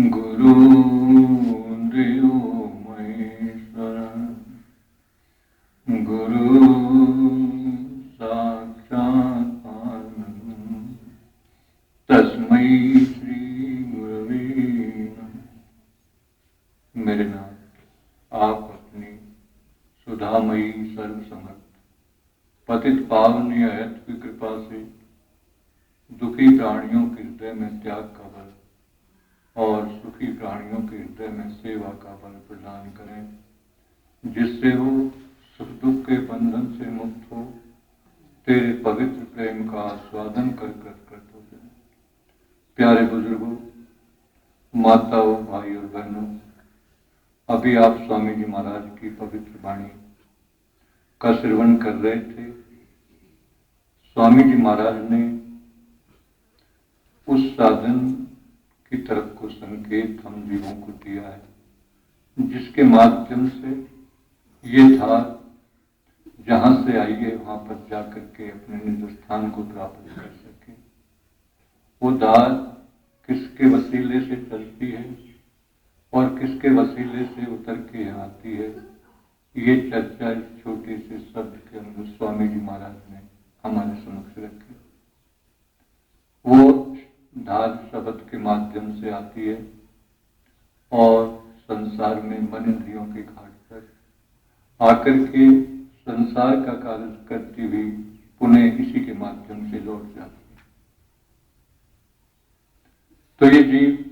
गुरुर्देव महेश्वर गुरु साक्षात् परब्रह्म तस्मै श्री गुरवे नमः। मेरे नाथ, आप अपनी सुधामयी सर्वसमर्थ पतित पावनी अयत की कृपा से दुखी प्राणियों के हृदय में त्याग का बल और सुखी प्राणियों के हृदय में सेवा का बल प्रदान करें, जिससे वो सुख दुख के बंधन से मुक्त हो, तेरे पवित्र प्रेम का आस्वादन कर हो जाए। प्यारे बुजुर्गों, माताओं, भाई और बहनों, अभी आप स्वामी जी महाराज की पवित्र वाणी का श्रवण कर रहे थे। स्वामी जी महाराज ने उस साधन की तरफ को संकेत हम जीवों को दिया है, जिसके माध्यम से ये धार जहां से आई है वहां पर जाकर के अपने निज स्थान को प्राप्त कर सके। वो धार किसके वसीले से चलती है और किसके वसीले से उतर के आती है, ये चर्चा इस छोटे से शब्द के अंदर स्वामी जी महाराज ने हमारे समक्ष रखी। वो धार शब्द के माध्यम से आती है और संसार में मन इंद्रियों के घाट पर आकर के संसार का कार्य करती हुई पुनः इसी के माध्यम से लौट जाती है। तो ये जीव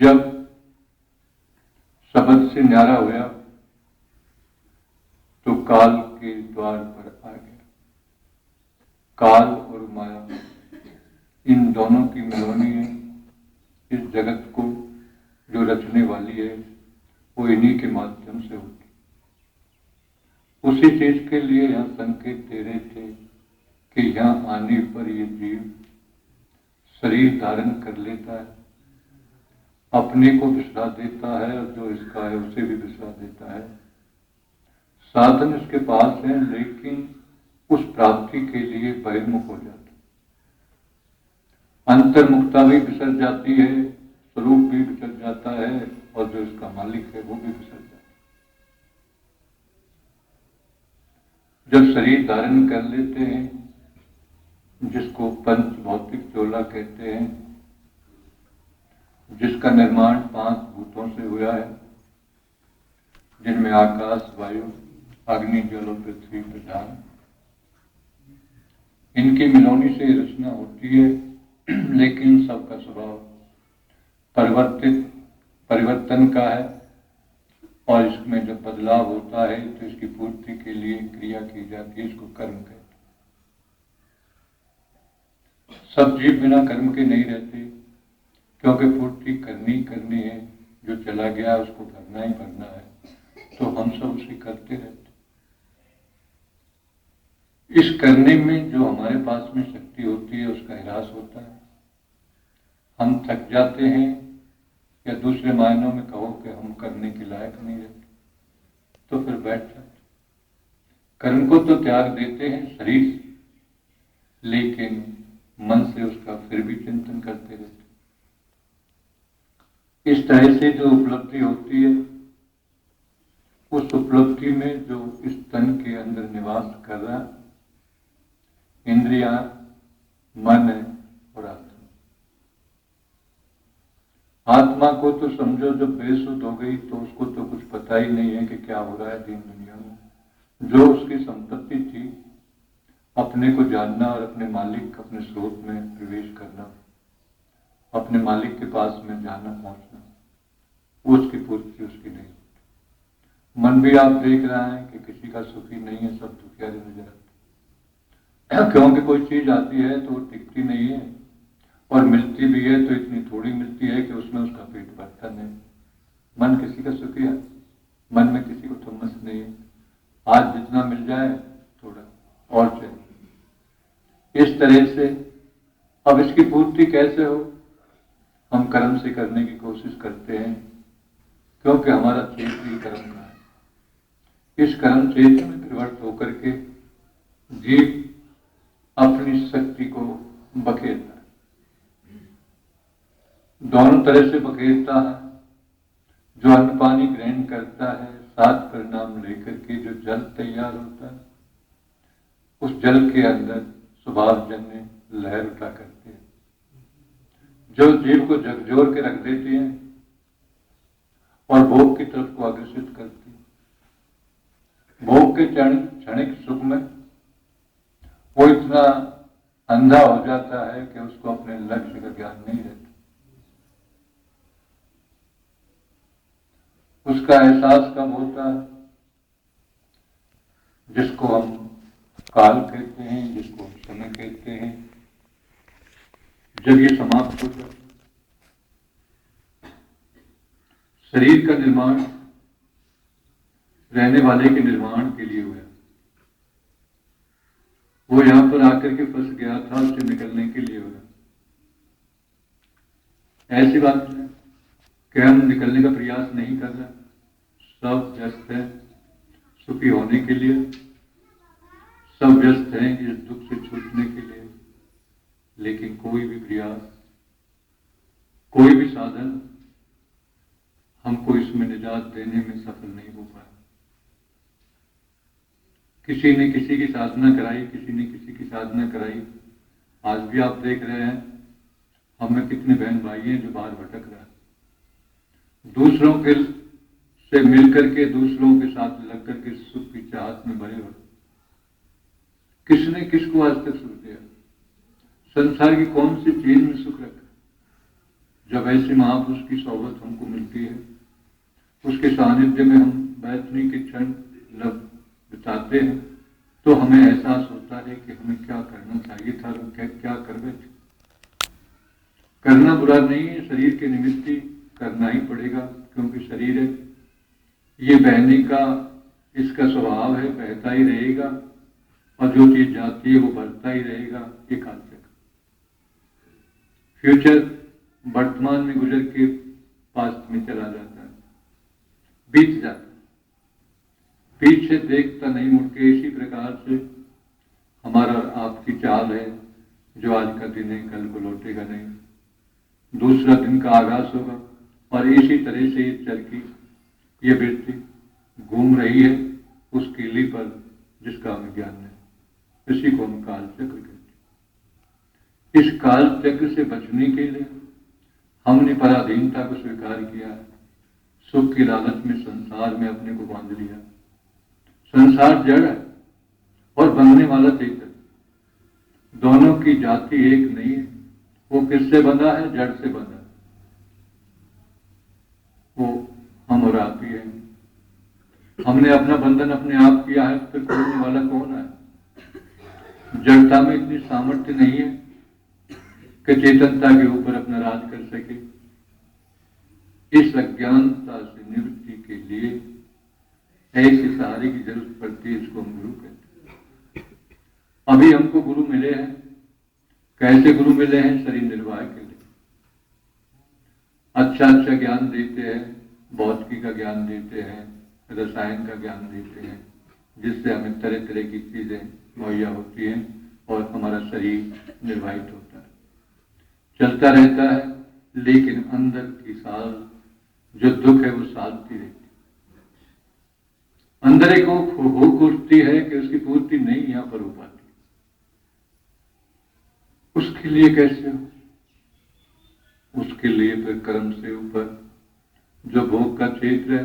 जब शब्द से न्यारा हुआ तो काल के द्वार पर आ गया। काल और माया, इन दोनों की मिलोनी है। इस जगत को जो रचने वाली है वो इन्हीं के माध्यम से होती। उसी चीज के लिए यहाँ संकेत दे रहे थे कि यहाँ आने पर ये जीव शरीर धारण कर लेता है, अपने को बिसरा देता है और जो इसका है उसे भी बिसरा देता है। साधन इसके पास है, लेकिन उस प्राप्ति के लिए बहिर्मुख हो जाता है। अंतर्मुखता भी बिसर जाती है, स्वरूप भी बिसर जाता है और जो इसका मालिक है वो भी बिसर जाता है। जब शरीर धारण कर लेते हैं, जिसको पंच भौतिक चोला कहते हैं, जिसका निर्माण 5 भूतों से हुआ है, जिनमें आकाश, वायु, अग्नि, जल और पृथ्वी प्रधान, इनकी मिलोनी से रचना होती है। लेकिन सबका स्वभाव परिवर्तन का है और इसमें जब बदलाव होता है तो इसकी पूर्ति के लिए क्रिया की जाती है, इसको कर्म कहते हैं। सब जीव बिना कर्म के नहीं रहते, क्योंकि पूर्ति करनी है। जो चला गया उसको भरना ही भरना है, तो हम सब उसे करते रहते। इस करने में जो हमारे पास में शक्ति होती है उसका ह्रास होता है। हम थक जाते हैं, या दूसरे मायनों में कहो कि हम करने के लायक नहीं रहते, तो फिर बैठ जाते। कर्म को तो त्याग देते हैं शरीर से, लेकिन मन से उसका फिर भी चिंतन करते रहते। इस तरह से जो उपलब्धि होती है, उस उपलब्धि में जो इस तन के अंदर निवास कर रहा, इंद्रियां, मन है और आत्मा। आत्मा को तो समझो जब बेसुध हो गई तो उसको तो कुछ पता ही नहीं है कि क्या हो रहा है दीन दुनिया में। जो उसकी संपत्ति थी, अपने को जानना और अपने मालिक, अपने स्रोत में प्रवेश करना, अपने मालिक के पास में जाना, पहुंचना, उसकी पूर्ति उसकी नहीं होती। मन भी आप देख रहा है कि किसी का सुखी नहीं है, सब दुखियारी नजर आते। क्योंकि कोई चीज आती है तो वो टिकती नहीं है, और मिलती भी है तो इतनी थोड़ी मिलती है कि उसमें उसका पेट भरता नहीं। मन किसी का सुखी है, मन में किसी को थमस नहीं है। आज जितना मिल जाए थोड़ा और चाहिए। इस तरह से अब इसकी पूर्ति कैसे हो, हम कर्म से करने की कोशिश करते हैं, क्योंकि हमारा क्षेत्र ही कर्म का है। इस कर्म क्षेत्र में प्रवृत्त होकर के जीव अपनी शक्ति को बखेरता है। दोनों तरह से बखेरता है। जो अन्न पानी ग्रहण करता है, 7 परिणाम लेकर के जो जल तैयार होता है, उस जल के अंदर स्वभावजन्य लहर उठा करते हैं, जो जीव को झकझोर के रख देती है और भोग की तरफ को अग्रसित करती है। भोग के क्षणिक सुख में वो इतना अंधा हो जाता है कि उसको अपने लक्ष्य का ज्ञान नहीं रहता। उसका एहसास कब होता है? जिसको हम काल कहते हैं, जिसको हम समय कहते हैं, जब ये समाप्त होता है। शरीर का निर्माण रहने वाले के निर्माण के लिए हुआ। वो यहां पर आकर के फंस गया था, उससे निकलने के लिए हुआ। ऐसी बात है कि हम निकलने का प्रयास नहीं कर रहे, सब व्यस्त है सुखी होने के लिए, सब व्यस्त हैं इस दुख से छूटने के लिए, लेकिन कोई भी प्रयास, कोई भी साधन हमको इसमें निजात देने में सफल नहीं हो पाया। किसी ने किसी की साधना कराई, किसी ने किसी की साधना कराई। आज भी आप देख रहे हैं हमें कितने बहन भाई हैं जो बाहर भटक रहे हैं, दूसरों के से मिलकर के, दूसरों के साथ लग करके सुख की चाहत में भरे हुए। किसने किसको आज तक सुख दिया? संसार की कौन सी चीज में सुख रखा? जब ऐसे महापुरुष की सोहबत हमको मिलती है, उसके सानिध्य में हम बैठने के क्षण बिताते हैं, तो हमें एहसास होता है कि हमें क्या करना चाहिए था और क्या कर रहे थे। करना बुरा नहीं है, शरीर के निमित्त ही करना ही पड़ेगा, क्योंकि शरीर है, ये बहने का इसका स्वभाव है, बहता ही रहेगा, और जो चीज जाती है वो बढ़ता ही रहेगा। ये काल चक्र, फ्यूचर वर्तमान में गुजर के पास्ट में चला जाता है, बीत जाता है, पीछे देखता नहीं मुड़ के। इसी प्रकार से हमारा आपकी चाल है, जो आज का दिन है कल को लौटेगा नहीं, दूसरा दिन का आगाज होगा, और इसी तरह से ये चरखी, ये वृत्ति घूम रही है उस कीली पर जिसका हमें ज्ञान है। इसी को हम काल चक्र कहते हैं। इस काल चक्र से बचने के लिए हमने पराधीनता को स्वीकार किया, सुख की लालच में संसार में अपने को बांध लिया। संसार जड़ है और बनने वाला चेतन, दोनों की जाति एक नहीं है। वो किससे बंधा है? जड़ से बंधा है। वो हम और आप ही हैं। हमने अपना बंधन अपने आप किया है, फिर खोलने वाला कौन है? जड़ता में इतनी सामर्थ्य नहीं है कि चेतनता के ऊपर अपना राज कर सके। इस अज्ञानता से निवृत्ति के लिए ऐसे सहारे की जरूरत पड़ती है, इसको हम गुरु कहते हैं। अभी हमको गुरु मिले हैं। कैसे गुरु मिले हैं? शरीर निर्वाह के लिए। अच्छा अच्छा ज्ञान देते हैं, भौतिकी का ज्ञान देते हैं, रसायन का ज्ञान देते हैं, जिससे हमें तरह तरह की चीजें मुहैया होती हैं और हमारा शरीर निर्वाहित होता है, चलता रहता है, लेकिन अंदर की साल जो दुख है वो सालती रहती है। अंदर एक भूख उठती है कि उसकी पूर्ति नहीं यहां पर हो पाती। उसके लिए कैसे हो? उसके लिए फिर कर्म से ऊपर जो भोग का क्षेत्र है,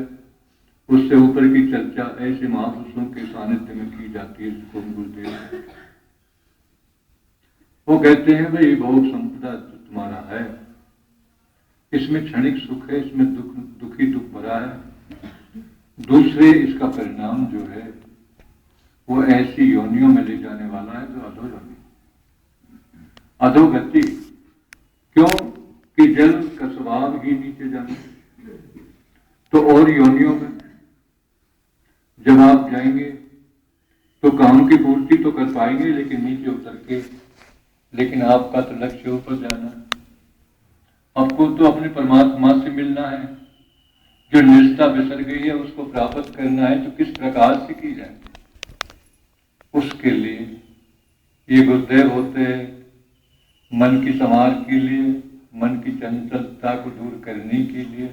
उससे ऊपर की चर्चा ऐसे महापुरुषों के सानिध्य में की जाती है, जिसको हम गुरुदेव हैं। वो कहते हैं भाई भोग संपदा जो तुम्हारा है, इसमें क्षणिक सुख है, इसमें दुखी दुख भरा है। दूसरे इसका परिणाम जो है वो ऐसी योनियों में ले जाने वाला है जो अधोयोनि, अधोगति। क्यों कि जल का स्वभाव ही नीचे जाना। तो और योनियों में जब आप जाएंगे तो काम की पूर्ति तो कर पाएंगे, लेकिन नीचे उतर के, लेकिन आपका तो लक्ष्य ऊपर जाना है। आपको तो अपने परमात्मा से मिलना है। जो निष्ठा बिसर गई है उसको प्राप्त करना है, तो किस प्रकार से की जाए? उसके लिए ये गुरुदेव होते हैं मन की संवार के लिए, मन की चंचलता को दूर करने के लिए,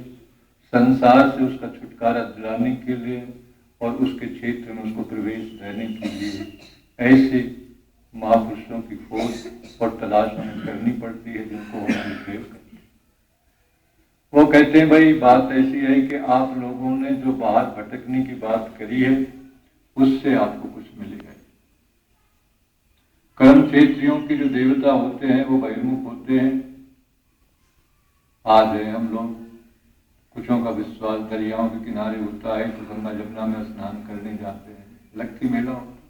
संसार से उसका छुटकारा दिलाने के लिए और उसके क्षेत्र में उसको प्रवेश देने के लिए ऐसे महापुरुषों की खोज और तलाश हमें करनी पड़ती है, जिनको हम गुरुदेव कहते हैं। वो कहते हैं भाई बात ऐसी है कि आप लोगों ने जो बाहर भटकने की बात करी है उससे आपको कुछ मिलेगा। कर्म क्षेत्रियों की जो देवता होते हैं वो बहिर्मुख होते हैं। आज है हम लोग, कुछों का विश्वास दरियाओं के किनारे होता है तो गंगा जमुना में स्नान करने जाते हैं, लक्की मेला होता है।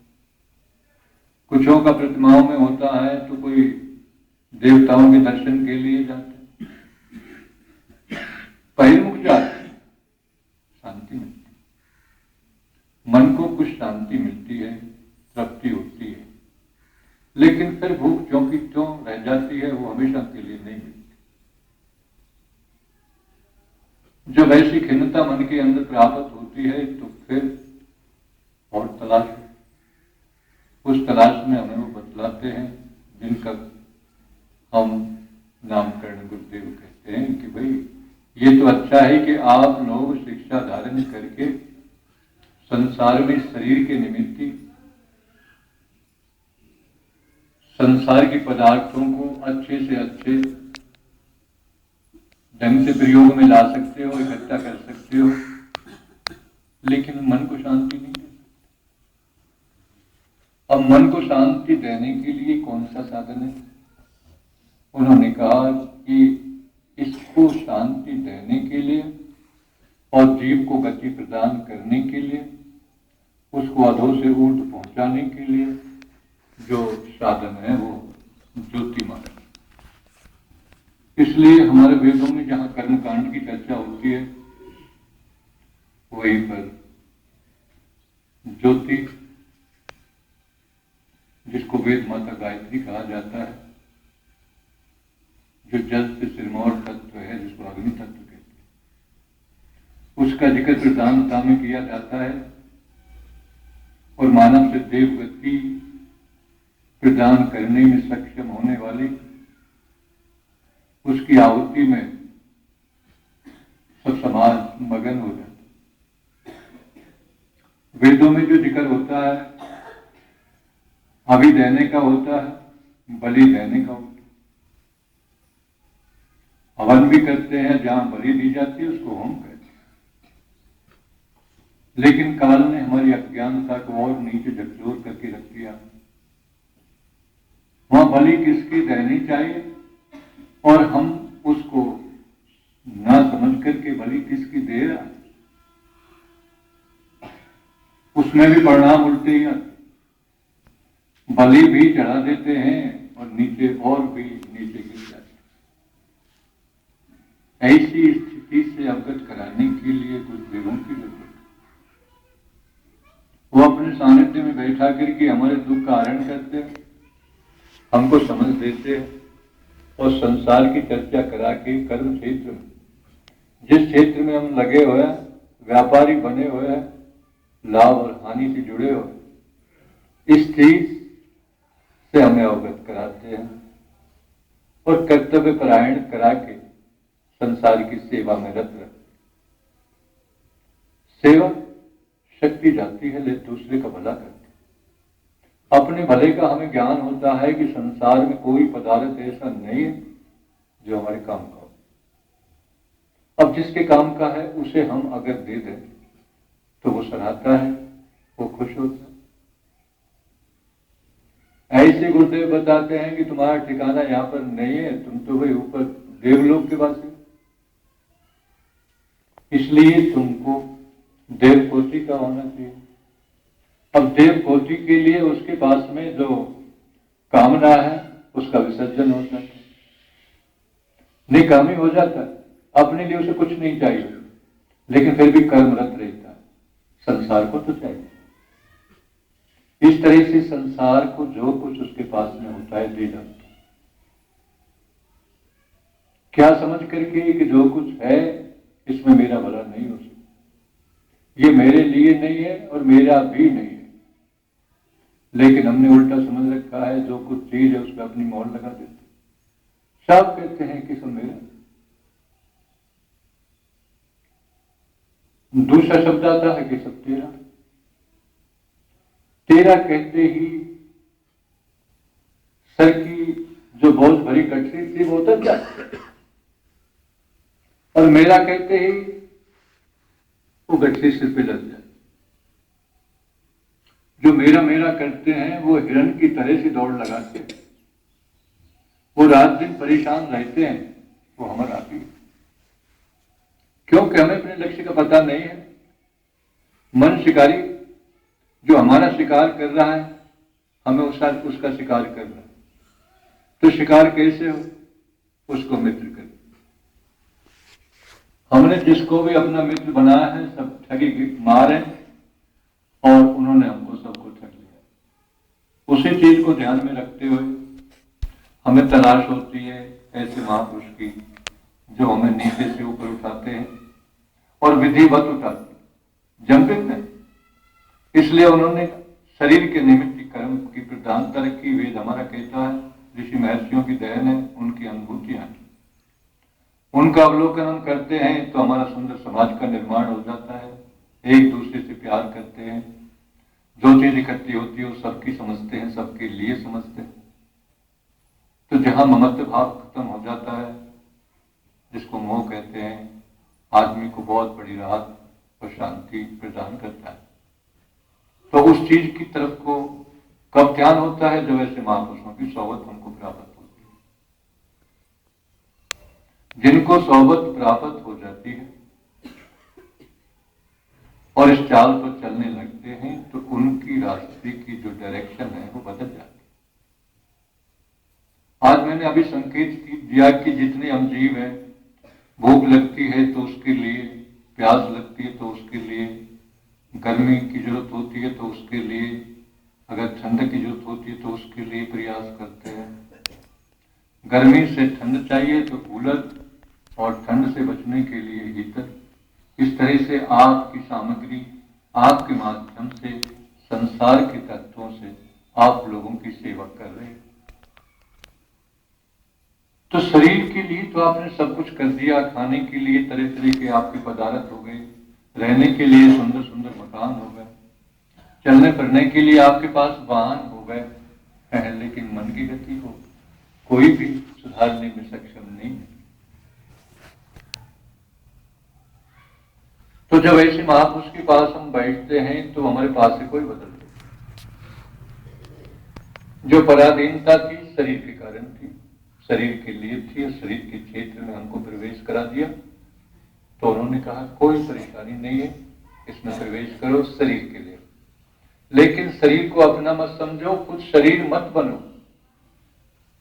कुछों का प्रतिमाओं में होता है तो कोई देवताओं के दर्शन के लिए जाते हैं, बहिर्मुख जाते हैं, शांति मिलती है, मन को कुछ शांति मिलती है, तृप्ति होती है, लेकिन फिर भूख ज्यों की त्यों रह जाती है, वो हमेशा के लिए नहीं मिलती। जब ऐसी खिन्नता मन के अंदर प्राप्त होती है तो फिर और तलाश, उस तलाश में हमें वो बतलाते हैं जिनका हम नामकरण गुरुदेव कहते हैं कि भाई ये तो अच्छा है कि आप लोग शिक्षा धारण करके संसार में शरीर के निमित्त संसार के पदार्थों को अच्छे से अच्छे ढंग से प्रयोग में ला सकते हो, इकट्ठा कर सकते हो, लेकिन मन को शांति नहीं दे सकते। अब मन को शांति देने के लिए कौन सा साधन है? उन्होंने कहा कि इसको शांति देने के लिए और जीव को गति प्रदान करने के लिए, उसको अधो से ऊर्ध्व पहुंचाने के लिए जो साधन है वो ज्योति मार्ग। इसलिए हमारे वेदों में जहां कर्मकांड की चर्चा होती है वहीं पर ज्योति, जिसको वेद माता गायत्री कहा जाता है, जो जल से सिरमौर तत्व है, जिसको अग्नि तत्व कहते हैं, उसका जिक्र प्रधानता में किया जाता है और मानव से देवगति प्रदान करने में सक्षम होने वाली उसकी आहुति में सब समाज मगन हो जाता। वेदों में जो जिक्र होता है हवि देने का होता है, बलि देने का होता है। हवन भी करते हैं, जहां बलि दी जाती है उसको होम कहते हैं। लेकिन काल ने हमारी अज्ञानता को और नीचे झकझोर करके रख दिया। वहां बलि किसकी देनी चाहिए और हम उसको ना समझ करके बलि किसकी दे रहा, उसमें भी परिणाम उल्टे ही आते। बलि भी चढ़ा देते हैं और नीचे और भी नीचे गिर जाते। ऐसी स्थिति से अवगत कराने के लिए कुछ देवों की जरूरत है। वो अपने सानिध्य में बैठा करके हमारे दुख का हरण करते हैं, हमको समझ देते हैं और संसार की चर्चा करा के कर्म क्षेत्र में, जिस क्षेत्र में हम लगे हुए हैं, व्यापारी बने हुए हैं, लाभ और हानि से जुड़े हुए, इस चीज से हमें अवगत कराते हैं और कर्तव्य परायण करा के संसार की सेवा में रत रखते। सेवा शक्ति जाती है, ले दूसरे का भला करते। अपने भले का हमें ज्ञान होता है कि संसार में कोई पदार्थ ऐसा नहीं है जो हमारे काम का हो। अब जिसके काम का है उसे हम अगर दे दें तो वो सराहता है, वो खुश होता है। ऐसे गुरुदेव बताते हैं कि तुम्हारा ठिकाना यहां पर नहीं है, तुम तो भाई ऊपर देवलोक के पास है, इसलिए तुमको देवकोटि का होना चाहिए। अब देवकोटि के लिए उसके पास में जो कामना है उसका विसर्जन होता है, निकामी हो जाता है, अपने लिए उसे कुछ नहीं चाहिए, लेकिन फिर भी कर्मरत रहता है, संसार को तो चाहिए। इस तरह से संसार को जो कुछ उसके पास में होता है दे जाता है। क्या समझ करके कि जो कुछ है इसमें मेरा भला नहीं हो सकता, ये मेरे लिए नहीं है और मेरा भी नहीं है, लेकिन हमने उल्टा समझ रखा है, जो कुछ चीज है उस पर अपनी मोहर लगा देते, सब कहते हैं कि सब मेरा। दूसरा शब्द आता है कि सब तेरा। तेरा कहते ही सर की जो बोझ भरी गठरी थी वो उतर जाती, और मेरा कहते ही वो गठरी सिर पे लग जाए। जो मेरा मेरा करते हैं वो हिरण की तरह से दौड़ लगाते हैं, वो रात दिन परेशान रहते हैं, वो हमारा आती है, क्योंकि हमें अपने लक्ष्य का पता नहीं है। मन शिकारी जो हमारा शिकार कर रहा है, हमें उसका शिकार कर रहा है, तो शिकार कैसे हो? उसको मित्र कर। हमने जिसको भी अपना मित्र बनाया है सब ठगी मारे, और उन्होंने हमको सबको ठग लिया। उसी चीज को ध्यान में रखते हुए हमें तलाश होती है ऐसे महापुरुष की, जो हमें नीचे से ऊपर उठाते हैं और विधिवत उठाते हैं, जंपित नहीं। इसलिए उन्होंने शरीर के निमित्त कर्म की प्रधानता रखी। वेद हमारा कहता है, ऋषि महर्षियों की देन है, उनकी अनुभूतियां, उनका अवलोकन हम करते हैं तो हमारा सुंदर समाज का निर्माण हो जाता है। एक दूसरे से प्यार करते हैं, जो चीज इकट्ठी होती है वो सबकी समझते हैं, सबके लिए समझते हैं। तो जहां ममत्व भाव खत्म हो जाता है, जिसको मोह कहते हैं, आदमी को बहुत बड़ी राहत और शांति प्रदान करता है। तो उस चीज की तरफ को कब ध्यान होता है? जब ऐसे महापुरुषों की सोहबत हमको प्राप्त होती है। जिनको सोहबत प्राप्त हो जाती है और इस चाल पर चलने लगते हैं, तो उनकी रास्ते की जो डायरेक्शन है वो बदल जाती है। आज मैंने अभी संकेत दिया कि जितने हम जीव हैं, भूख लगती है तो उसके लिए, प्यास लगती है तो उसके लिए, गर्मी की जरूरत होती है तो उसके लिए, अगर ठंड की जरूरत होती है तो उसके लिए प्रयास करते हैं। गर्मी से ठंड चाहिए तो कूलर, और ठंड से बचने के लिए हीटर। इस तरह से आपकी सामग्री, आपके माध्यम से संसार के तत्वों से आप लोगों की सेवा कर रहे हैं। तो शरीर के लिए तो आपने सब कुछ कर दिया, खाने के लिए तरह तरह के आपके पदार्थ हो गए, रहने के लिए सुंदर सुंदर मकान हो गए, चलने फिरने के लिए आपके पास वाहन हो गए, लेकिन मन की गति को कोई भी सुधारने में सक्षम नहीं है। तो जब ऐसे महापुरुष के पास हम बैठते हैं तो हमारे पास से कोई बदल नहीं। जो पराधीनता थी शरीर के कारण थी, शरीर के लिए थी, और शरीर के क्षेत्र में हमको प्रवेश करा दिया, तो उन्होंने कहा कोई परेशानी नहीं है, इसमें प्रवेश करो शरीर के लिए, लेकिन शरीर को अपना मत समझो, खुद शरीर मत बनो।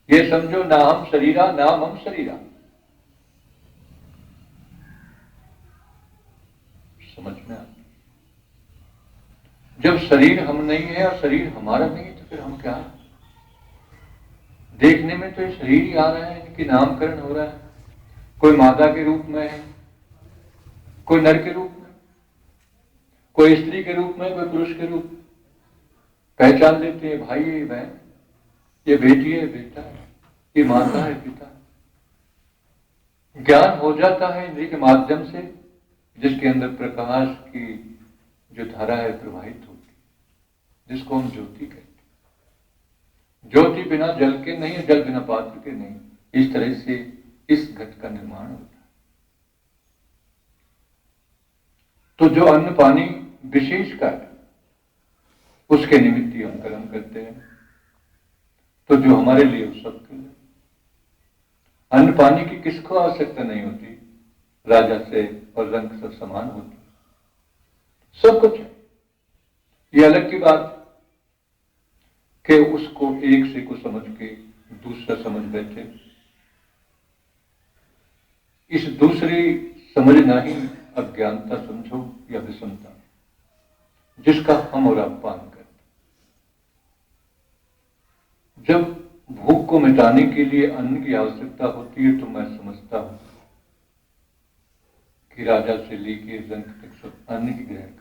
ये समझो ना हम शरीरा ना हम शरीरा। समझ में आता? जब शरीर हम नहीं है और शरीर हमारा नहीं है तो फिर हम क्या है? देखने में तो ये शरीर ही आ रहा है, इनकी नामकरण हो रहा है, कोई माता के रूप में है, कोई नर के रूप में, कोई स्त्री के रूप में, कोई पुरुष के रूप में। पहचान लेते हैं, भाई ये बहन, ये बेटी है, बेटा है, ये माता है, पिता है। ज्ञान हो जाता है इंद्रिय के माध्यम से, जिसके अंदर प्रकाश की जो धारा है प्रवाहित होती है, जिसको हम ज्योति कहते हैं। ज्योति बिना जल के नहीं है, जल बिना पात्र के नहीं। इस तरह से इस घट का निर्माण होता है। तो जो अन्न पानी विशेष का है, उसके निमित्त ही हम कर्म करते हैं। तो जो हमारे लिए उस सबके लिए अन्न पानी की किसको आवश्यकता नहीं होती? राजा से और रंग सब समान होती, सब कुछ है। ये अलग की बात कि उसको एक से को समझ के दूसरा समझ बैठे। इस दूसरी समझना ही अज्ञानता समझो या विषमता, जिसका हम और आप पान करते। जब भूख को मिटाने के लिए अन्न की आवश्यकता होती है तो मैं समझता हूं कि राजा से लेके रंग तक सब अन्न की ग्रहण करते।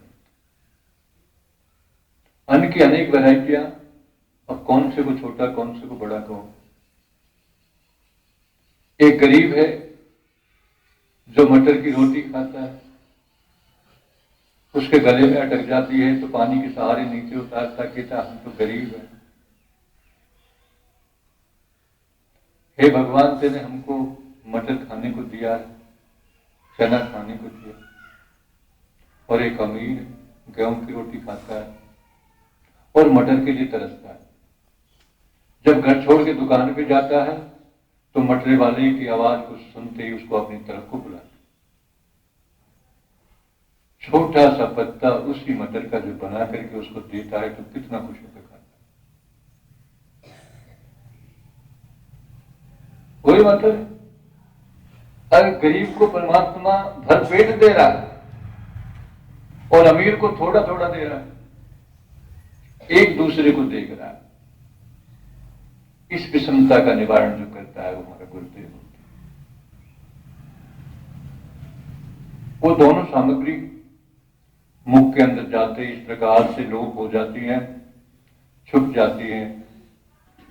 अन्न की अनेक वैरायटियां अब कौन से को छोटा कौन से को बड़ा कहो। एक गरीब है जो मटर की रोटी खाता है, उसके गले में अटक जाती है तो पानी के सहारे नीचे उतारता, कहता हम तो गरीब हैं, हे भगवान तेने हमको मटर खाने को दिया है, चना खाने को दिया। और एक अमीर गेहूं की रोटी खाता है और मटर के लिए तरसता है। जब घर छोड़ के दुकान पे जाता है तो मटरे वाले की आवाज को सुनते ही उसको अपनी तरफ को बुलाता। छोटा सा पत्ता उसी मटर का जो बना करके उसको देता है तो कितना खुश होकर खाता है। वही मटर है। अगर गरीब को परमात्मा भर पेट दे रहा है और अमीर को थोड़ा थोड़ा दे रहा है, एक दूसरे को देख रहा है, इस विषमता का निवारण जो करता है वो हमारा गुरुदेव होता है। वो दोनों सामग्री मुख के अंदर जाते इस प्रकार से लोप हो जाती हैं, छुप जाती हैं,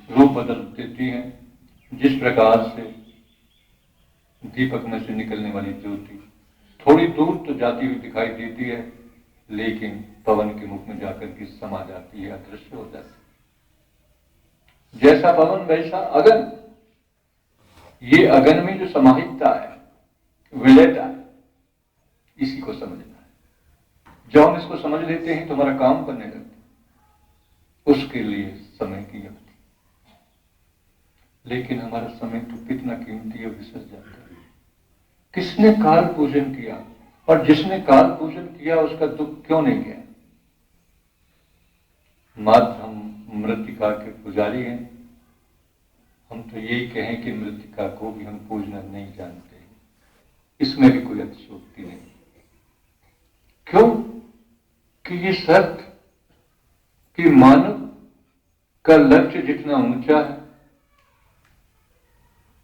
रूप बदल देती हैं, जिस प्रकार से दीपक में से निकलने वाली ज्योति थोड़ी दूर तो जाती हुई दिखाई देती है, लेकिन पवन के मुख में जाकर के समा जाती है, अदृश्य हो जाती है। जैसा पवन वैसा अगन। ये अगन में जो समाहितता है, विलयता है, इसी को समझना है। जब हम इसको समझ लेते हैं तो हमारा काम करने लगता है। उसके लिए समय की अवधि, लेकिन हमारा समय तो कितना कीमती है, विसर जाता है। किसने काल पूजन किया, और जिसने काल पूजन किया उसका दुख क्यों नहीं गया? मात्र हम मृत्तिका के पुजारी हैं। हम तो यही कहें कि मृत्तिका को भी हम पूजना नहीं जानते, इसमें भी कोई अतिशयोक्ति नहीं। क्यों? कि ये सत्य कि मानव का लक्ष्य जितना ऊंचा है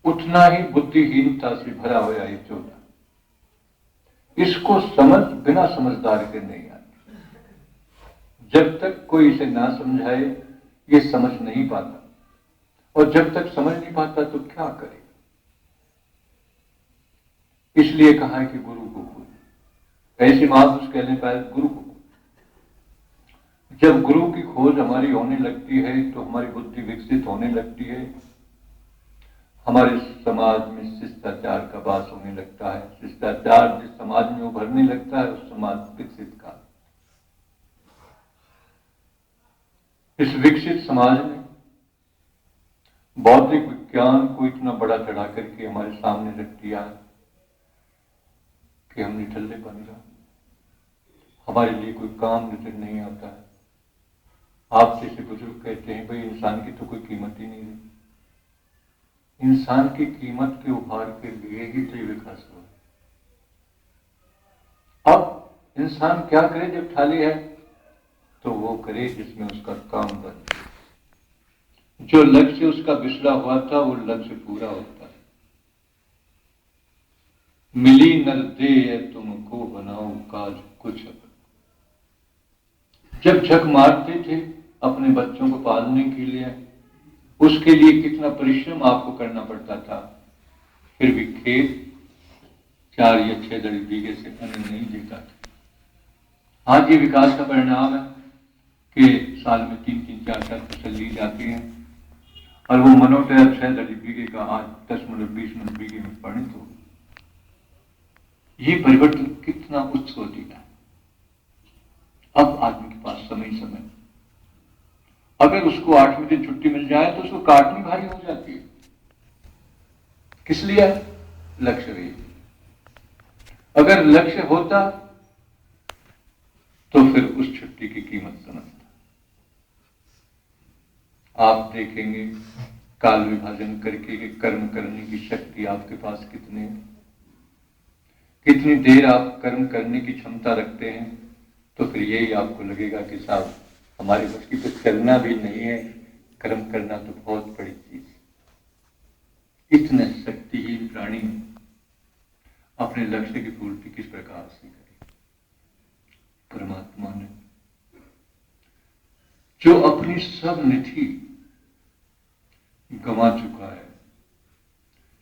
उतना ही बुद्धिहीनता से भरा हुआ है चोला। इसको समझ बिना समझदार के नहीं आती। जब तक कोई इसे ना समझाए ये समझ नहीं पाता, और जब तक समझ नहीं पाता तो क्या करे। इसलिए कहा है कि गुरु को खोज। ऐसी महापुरुष कहने पाए गुरु को। जब गुरु की खोज हमारी होने लगती है तो हमारी बुद्धि विकसित होने लगती है, हमारे समाज में शिष्टाचार का वास होने लगता है। शिष्टाचार जिस समाज में उभरने लगता है उस समाज विकसित का। इस विकसित समाज में बौद्धिक विज्ञान को इतना बड़ा चढ़ा करके हमारे सामने रख दिया कि हम निठल्ले बन रहे, हमारे लिए कोई काम नजर नहीं आता है। आप जैसे बुजुर्ग कहते हैं भाई इंसान की तो कोई कीमत ही नहीं रही। इंसान की कीमत के उभार के लिए ही तो विकास हुआ। अब इंसान क्या करे जब खाली है? तो वो करे जिसमें उसका काम बन। जो लक्ष्य उसका बिछड़ा हुआ था वो लक्ष्य पूरा होता है। मिली नर दे तुमको बनाओ काज कुछ। जब झक मारते थे अपने बच्चों को पालने के लिए, उसके लिए कितना परिश्रम आपको करना पड़ता था, फिर भी खेत 4 या 6 बीघे से अन्न नहीं देता था। आज ये विकास का परिणाम है कि साल में 3-3, 4-4 फसल ली जाती है और वो मनोटय 6 बीघे का आज 10-20 बीघे में परिणत हो। ये परिवर्तन कितना उच्च कोटि का है। अब आदमी के पास समय, अगर उसको 8वें दिन छुट्टी मिल जाए तो उसको काटनी भारी हो जाती है। किस लिए? लक्ष्य भी। अगर लक्ष्य होता तो फिर उस छुट्टी की कीमत समझता। आप देखेंगे काल विभाजन करके कि कर्म करने की शक्ति आपके पास कितनी है, कितनी देर आप कर्म करने की क्षमता रखते हैं, तो फिर यही आपको लगेगा कि साहब हमारी बस की तो चलना भी नहीं है, कर्म करना तो बहुत बड़ी चीज है। इतने शक्तिहीन प्राणी अपने लक्ष्य की पूर्ति किस प्रकार से करें? परमात्मा ने जो अपनी सब निधि गंवा चुका है,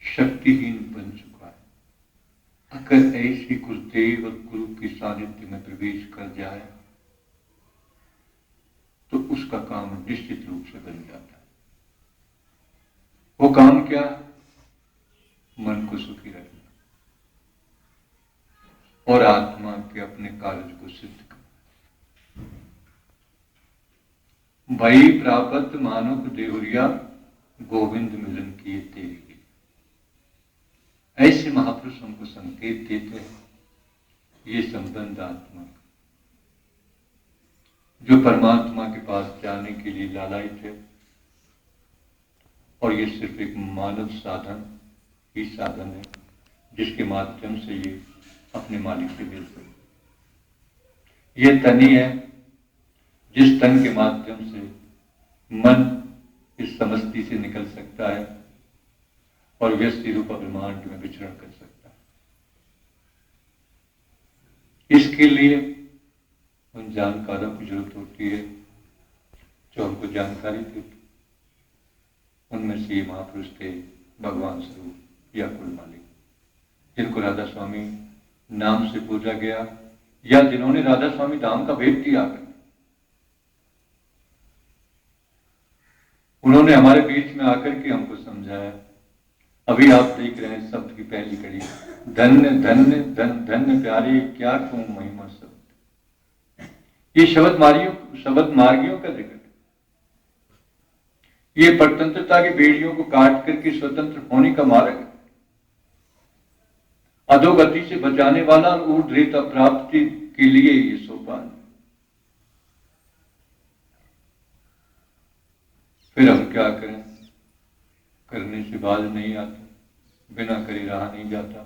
शक्तिहीन बन चुका है, अगर ऐसी गुरुदेव और गुरु की सानिध्य में प्रवेश कर जाए तो उसका काम निश्चित रूप से बन जाता है। वो काम क्या? मन को सुखी रखना और आत्मा के अपने कार्य को सिद्ध करना। भई प्राप्त मानुक देवरिया, गोविंद मिलन किए तेरी। ऐसे महापुरुष हमको संकेत देते हैं ये संबंध आत्मा का, जो परमात्मा के पास जाने के लिए लालायित है, और ये सिर्फ एक मानव साधन ही साधन है जिसके माध्यम से ये अपने मालिक से मिल सकते। ये तन ही है जिस तन के माध्यम से मन इस समष्टि से निकल सकता है और व्यष्टि रूप ब्रह्मांड में विचरण कर सकता है। इसके लिए उन जानकारों की जरूरत होती है जो हमको जानकारी देते। उनमें से ये महापुरुष थे भगवान स्वरूप या कुल मालिक, जिनको राधा स्वामी नाम से पूजा गया, या जिन्होंने राधा स्वामी धाम का भेद दिया। उन्होंने हमारे बीच में आकर के हमको समझाया। अभी आप देख रहे हैं शब्द की पहली कड़ी, धन्य धन्य धन धन्य प्यारे क्या कहूं महिमा शब्द। ये शब्द मार्गियों का जिक्र है। ये परतंत्रता की बेड़ियों को काट करके स्वतंत्र होने का मार्ग है। अधोगति से बचाने वाला और ऊर्ध्वता प्राप्ति के लिए ये सोपान। फिर हम क्या करें? करने से बाज नहीं आता, बिना करे रहा नहीं जाता,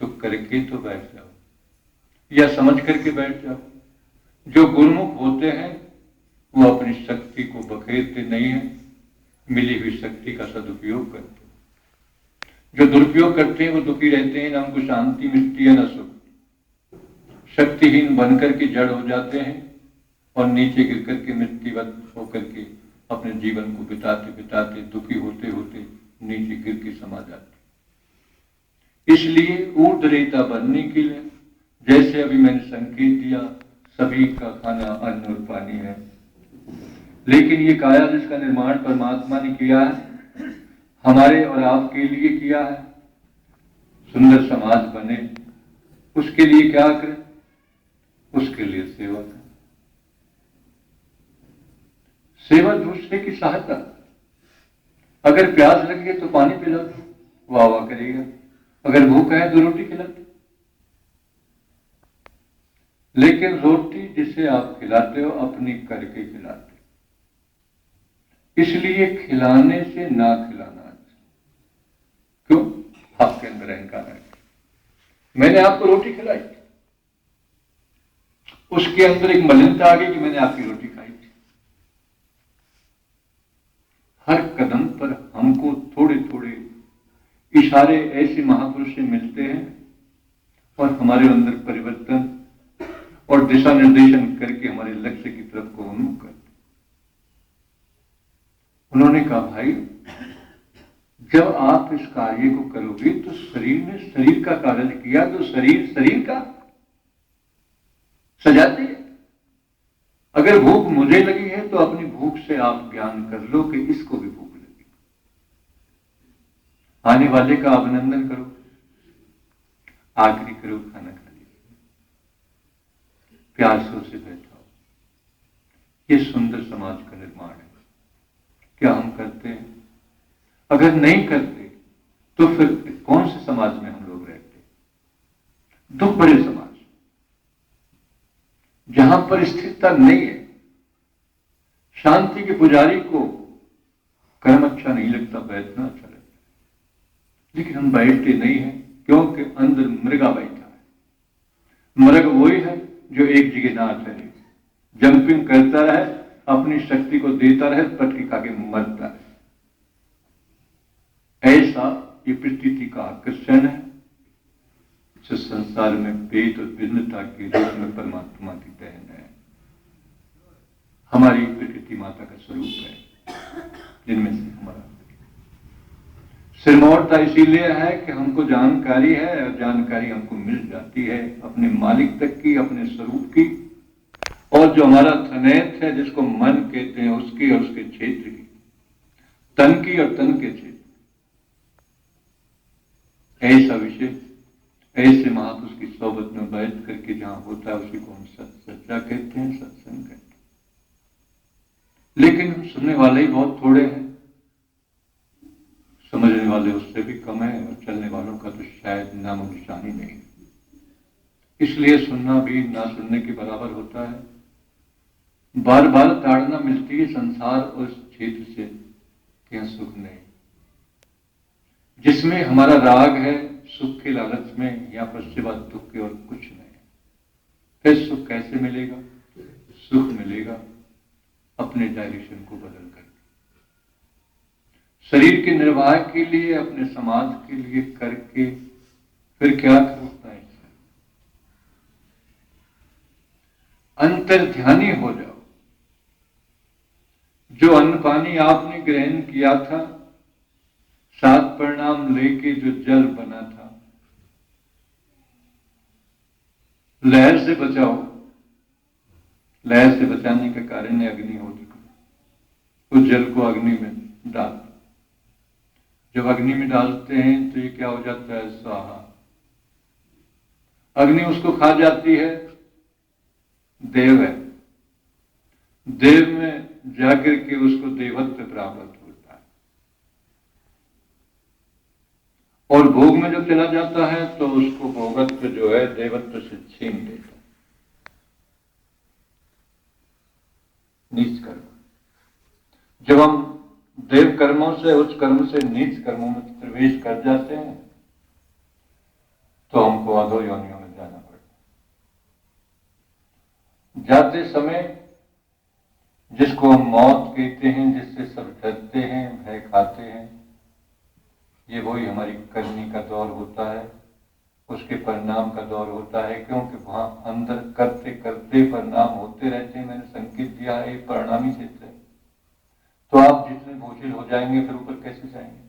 तो करके तो बैठ जाओ या समझ करके बैठ जाओ। जो गुरुमुख होते हैं वो अपनी शक्ति को बखेरते नहीं है, मिली हुई शक्ति का सदुपयोग करते हैं। जो दुरुपयोग करते हैं वो दुखी रहते हैं, ना उनको शांति मिलती है ना सुख। शक्तिहीन बनकर के जड़ हो जाते हैं और नीचे गिर करके मृत्युवत होकर के अपने जीवन को बिताते बिताते दुखी होते होते नीचे गिर के समा जाते। इसलिए ऊर्ध्वरेता बनने के लिए, जैसे अभी मैंने संकेत दिया, सभी का खाना अन्न और पानी है, लेकिन ये काया जिसका निर्माण परमात्मा ने किया है, हमारे और आपके लिए किया है, सुंदर समाज बने, उसके लिए क्या करें? उसके लिए सेवा करें। सेवा दूसरे की सहायता। अगर प्यास लगे तो पानी पिला दो, वाह वाह करेगा। अगर भूख है तो रोटी खिला दो। लेकिन रोटी जिसे आप खिलाते हो अपनी करके खिलाते हो, इसलिए खिलाने से ना खिलाना। क्यों? आपके अंदर अहंकार है। मैंने आपको रोटी खिलाई, उसके अंदर एक मलिनता आ गई कि मैंने आपकी रोटी खाई थी। हर कदम पर हमको थोड़े थोड़े इशारे ऐसे महापुरुष से मिलते हैं और हमारे अंदर परिवर्तन और दिशा निर्देशन करके हमारे लक्ष्य की तरफ को उन्मुख करते। उन्होंने कहा, भाई जब आप इस कार्य को करोगे तो शरीर ने शरीर का कार्य किया, तो शरीर शरीर का सजाती है। अगर भूख मुझे लगी है तो अपनी भूख से आप ज्ञान कर लो कि इसको भी भूख लगी। आने वाले का अभिनंदन करो, आखिरी करो खाना खा लीजिए, प्यासों से बैठाओ। ये सुंदर समाज का निर्माण है। क्या हम करते हैं? अगर नहीं करते तो फिर कौन से समाज में हम लोग रहते? दुख भरे समाज, जहां पर स्थिरता नहीं है। शांति के पुजारी को कर्म अच्छा नहीं लगता, बैठना अच्छा लगता, लेकिन हम बैठते नहीं हैं क्योंकि अंदर मृगा बैठा है। मृग वही है जो एक जगह ना ठहरे, जंपिंग करता रहे, अपनी शक्ति को देता रहे, पटकी खा के मरता है। ऐसा ये प्रकृति का आकर्षण है जो संसार में भेद और भिन्नता के रूप में परमात्मा की देन है। हमारी प्रकृति माता का स्वरूप है, जिनमें से हमारा सिरमौरता इसीलिए है कि हमको जानकारी है और जानकारी हमको मिल जाती है अपने मालिक तक की, अपने स्वरूप की, और जो हमारा थनैत है जिसको मन कहते हैं उसकी और उसके क्षेत्र की, तन की और तन के क्षेत्र, ऐसा विषय ऐसे महापुरुष की सोबत में बैठ करके जहां होता है उसी को हम सच्चा कहते हैं, सत्संग कहते हैं। लेकिन हम सुनने वाले ही बहुत थोड़े हैं, समझने वाले उससे भी कम है, और चलने वालों का तो शायद नामो निशानी नहीं। इसलिए सुनना भी ना सुनने के बराबर होता है। बार बार ताड़ना मिलती है संसार और इस क्षेत्र से कि यहाँ सुख नहीं। जिसमें हमारा राग है सुख के लालच में, यहाँ पर सिवा दुख के और कुछ नहीं। फिर सुख कैसे मिलेगा? सुख मिलेगा अपने डायरेक्शन को बदल कर, शरीर के निर्वाह के लिए, अपने समाज के लिए करके फिर क्या करता है? अंतर्ध्यानी हो जाओ। जो अन्न पानी आपने ग्रहण किया था, 7 परिणाम लेके जो जल बना था, लहर से बचाओ। लहर से बचाने का कारण है अग्निहोत्र को। उस जल को अग्नि में डाल, जब अग्नि में डालते हैं तो ये क्या हो जाता है? स्वाहा। अग्नि उसको खा जाती है, देव है, देव में जाकर के उसको देवत्व प्राप्त होता है, और भोग में जब चला जाता है तो उसको भोगत्व जो है देवत्व से छीन लेता है। नीच कर्म, जब हम देव कर्मों से, उच्च कर्म से नीच कर्मों में प्रवेश कर जाते हैं तो हमको अधो योनियों में जाना पड़ता है। जाते समय जिसको हम मौत कहते हैं, जिससे सब डरते हैं, भय खाते हैं, ये वही हमारी करनी का दौर होता है, उसके परिणाम का दौर होता है। क्योंकि वहां अंदर करते करते परिणाम होते रहते हैं। मैंने संकेत दिया है एक परिणामी क्षेत्र है, तो आप जितने बोझिल हो जाएंगे फिर ऊपर कैसे जाएंगे?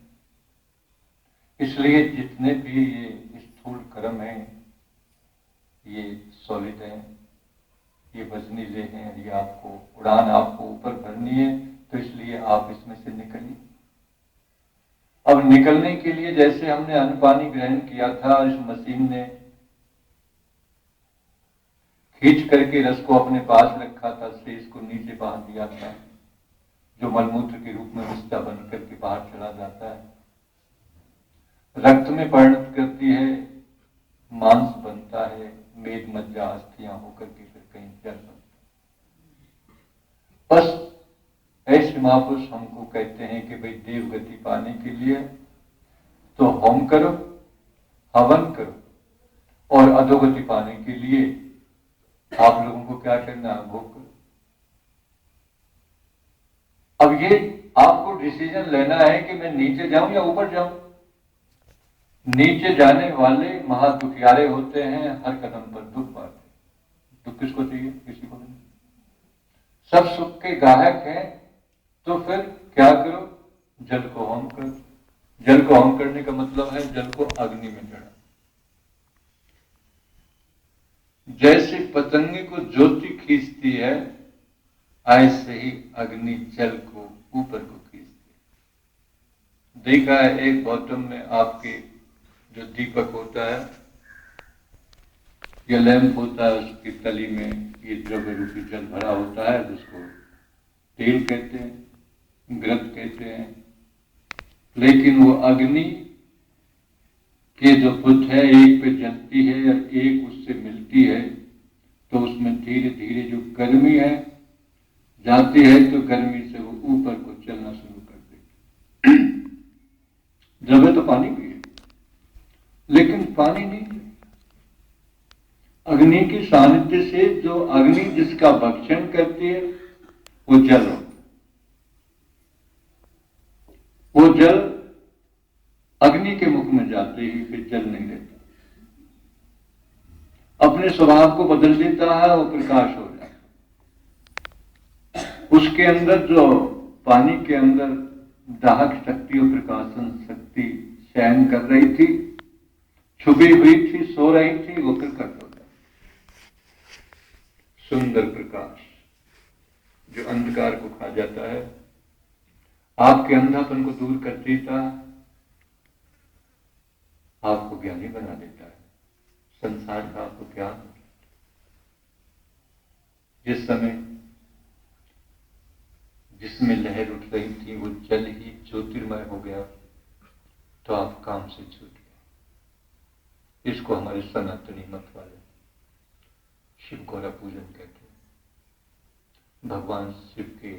इसलिए जितने भी ये स्थूल कर्म हैं, ये सॉलिड हैं, ये वजनीले हैं, ये आपको उड़ान आपको ऊपर भरनी है, तो इसलिए आप इसमें से निकलिए। अब निकलने के लिए जैसे हमने अन्न पानी ग्रहण किया था, इस मशीन ने खींच करके रस को अपने पास रखा था, शेष को नीचे बहा दिया था, जो मलमूत्र के रूप में विष्ठा बन करके बाहर चला जाता है, रक्त में परिणत करती है, मांस बनता है, मेद मज्जा अस्थियां होकर के फिर कहीं जल बनता है। बस ऐसे महापुरुष हमको कहते हैं कि भाई देव गति पाने के लिए तो होम करो, हवन करो, और अधोगति पाने के लिए आप लोगों को क्या करना है? भोग करो। अब ये आपको डिसीजन लेना है कि मैं नीचे जाऊं या ऊपर जाऊं। नीचे जाने वाले महादुखियारे होते हैं, हर कदम पर दुख पाते। दुख किसको चाहिए? किसी को नहीं। सब सुख के गाहक हैं, तो फिर क्या करो? जल को होम करो। जल को होम करने का मतलब है जल को अग्नि में चढ़ा। जैसे पतंगे को ज्योति खींचती है, ऐसे ही अग्नि जल को ऊपर को खींचती है। देखा है एक बॉटम में आपके जो दीपक होता है या लैंप होता है, उसकी तली में ये द्रव्य रूपी जल भरा होता है, जिसको तेल कहते हैं, घृत कहते हैं। लेकिन वो अग्नि के जो पुत है, एक पे जलती है और एक उससे मिलती है, तो उसमें धीरे धीरे जो गर्मी है जाती है, तो गर्मी से वो ऊपर को चलना शुरू कर देती। द्रव्य तो पानी भी है, लेकिन पानी नहीं है। अग्नि की सानिध्य से जो अग्नि जिसका भक्षण करती है वो जल होता है। वो जल अग्नि के मुख में जाते ही फिर जल नहीं रहता, अपने स्वभाव को बदल देता है और प्रकाश हो जाता है। उसके अंदर जो पानी के अंदर दाहक शक्ति और प्रकाशन शक्ति शयन कर रही थी, छुपी हुई थी, सो रही थी, वो प्रकट हो गया। सुंदर प्रकाश जो अंधकार को खा जाता है, आपके अंधापन को दूर कर देता, आपको ज्ञानी बना देता है, संसार का आपको ज्ञान। जिस समय जिसमें लहर उठ रही थी वो जल ही ज्योतिर्मय हो गया, तो आप काम से छूट गए। इसको हमारे सनातनी मत वाले शिव गौरा पूजन कहते हैं। भगवान शिव के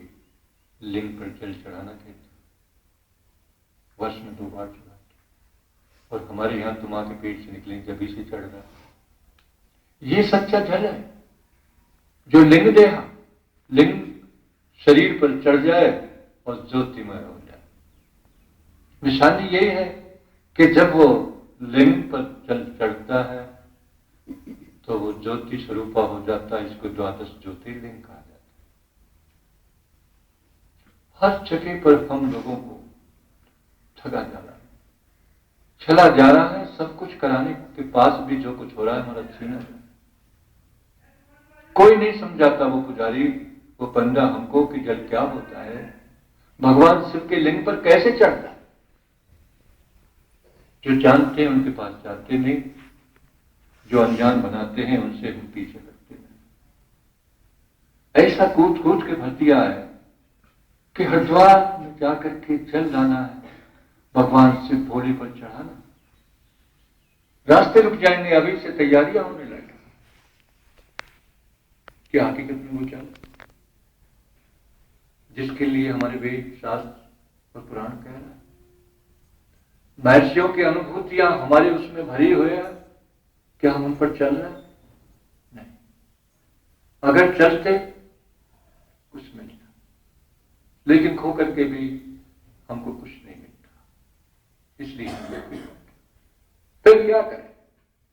लिंग पर जल चढ़ाना कहते हैं, वर्ष में 2 बार चढ़ाते, और हमारे यहां तो मां के पेट से निकले जब से चढ़ रहा। ये सच्चा जल है जो लिंग देहा, लिंग शरीर पर चढ़ जाए और ज्योतिमय हो जाए। निशानी यही है कि जब वो लिंग पर चढ़ता है तो वो ज्योति स्वरूपा हो जाता है। इसको 12 ज्योतिर्लिंग कहा जाता है। हर जगह पर हम लोगों को ठगा जा रहा है, चला जा रहा है। सब कुछ कराने के पास भी जो कुछ हो रहा है हमारा छीना है। कोई नहीं समझाता, वो पुजारी, वो पंडा हमको कि जल क्या होता है, भगवान शिव के लिंग पर कैसे चढ़ता है। जो जानते हैं उनके पास जाते नहीं, जो अनजान बनाते हैं उनसे हम पीछे करते हैं। ऐसा कूद कूद के भर दिया है कि हरिद्वार में जाकर के जल लाना है, भगवान शिव भोले पर चढ़ाना। रास्ते रुक जाएंगे, अभी से तैयारियां होने लगी। क्या हकीकत में वो चल जिसके लिए हमारे वेद शास्त्र और पुराण कह रहा है। महर्षियों की अनुभूतियां हमारे उसमें भरी हुई है, क्या हम उन पर चल रहे हैं? नहीं। अगर चलते कुछ मिलता, लेकिन खो करके भी हमको कुछ नहीं मिलता, इसलिए हम फिर क्या करें?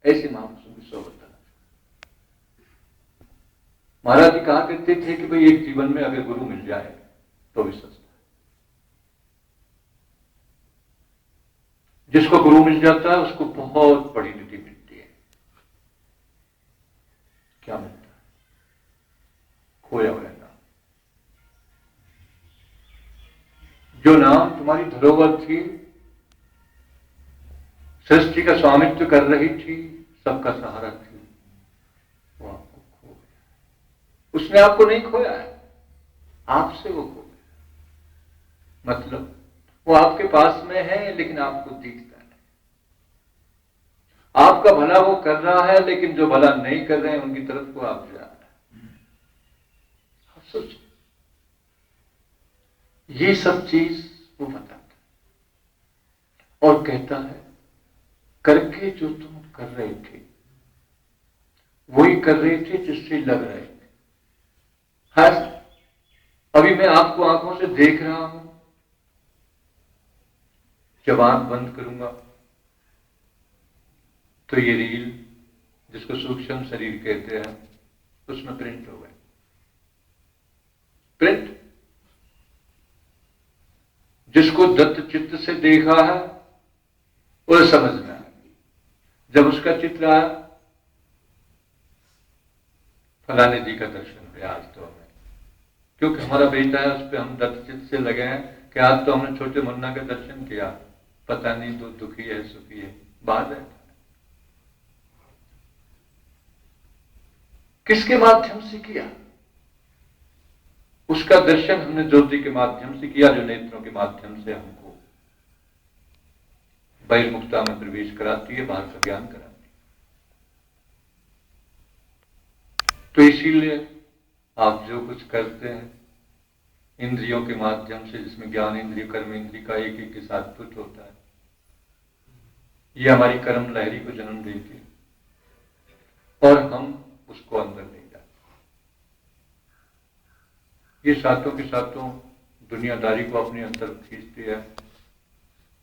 ऐसी महापुरुषों की सोबत। महाराज जी कहा करते थे कि भाई एक जीवन में अगर गुरु मिल जाए तो भी सस्ता है। जिसको गुरु मिल जाता है उसको बहुत बड़ी निधि मिलती है। क्या मिलता है? खोया हुआ नाम। जो नाम तुम्हारी धरोहर थी, सृष्टि का स्वामित्व कर रही थी, सबका सहारा थी, वो आपको खो गया। उसने आपको नहीं खोया है, आपसे वो खो गया। मतलब वो आपके पास में है लेकिन आपको दिखता है। आपका भला वो कर रहा है, लेकिन जो भला नहीं कर रहे हैं उनकी तरफ को आप जा रहे हैं। आप सोचो, ये सब चीज वो बताता है और कहता है करके जो तुम कर रहे थे वही कर रहे थे जिससे लग रहे थे। हाँ, अभी मैं आपको आंखों से देख रहा हूं, जब आंख बंद करूंगा तो ये रील जिसको सूक्ष्म शरीर कहते हैं उसमें प्रिंट हो गए। प्रिंट जिसको दत्त चित्त से देखा है वो समझ में आया। जब उसका चित्र आया, फलाने जी का दर्शन हुआ आज तो हमें, क्योंकि हमारा बेटा है, उस पर हम दत्त चित्त से लगे हैं कि आज तो हमने छोटे मुन्ना का दर्शन किया, पता नहीं तो दुखी है सुखी है, बात है। किसके माध्यम से किया? उसका दर्शन हमने ज्योति के माध्यम से किया, जो नेत्रों के माध्यम से हमको बहिर्मुखता में प्रवेश कराती है, बाहर का ज्ञान कराती है। तो इसीलिए आप जो कुछ करते हैं इंद्रियों के माध्यम से, जिसमें ज्ञान इंद्रिय कर्म इंद्रिय का एक एक के साथ पुट होता है, ये हमारी कर्म लहरी को जन्म देती है और हम उसको अंदर ले जाते। ये सातों के सातों दुनियादारी को अपने अंदर खींचती है।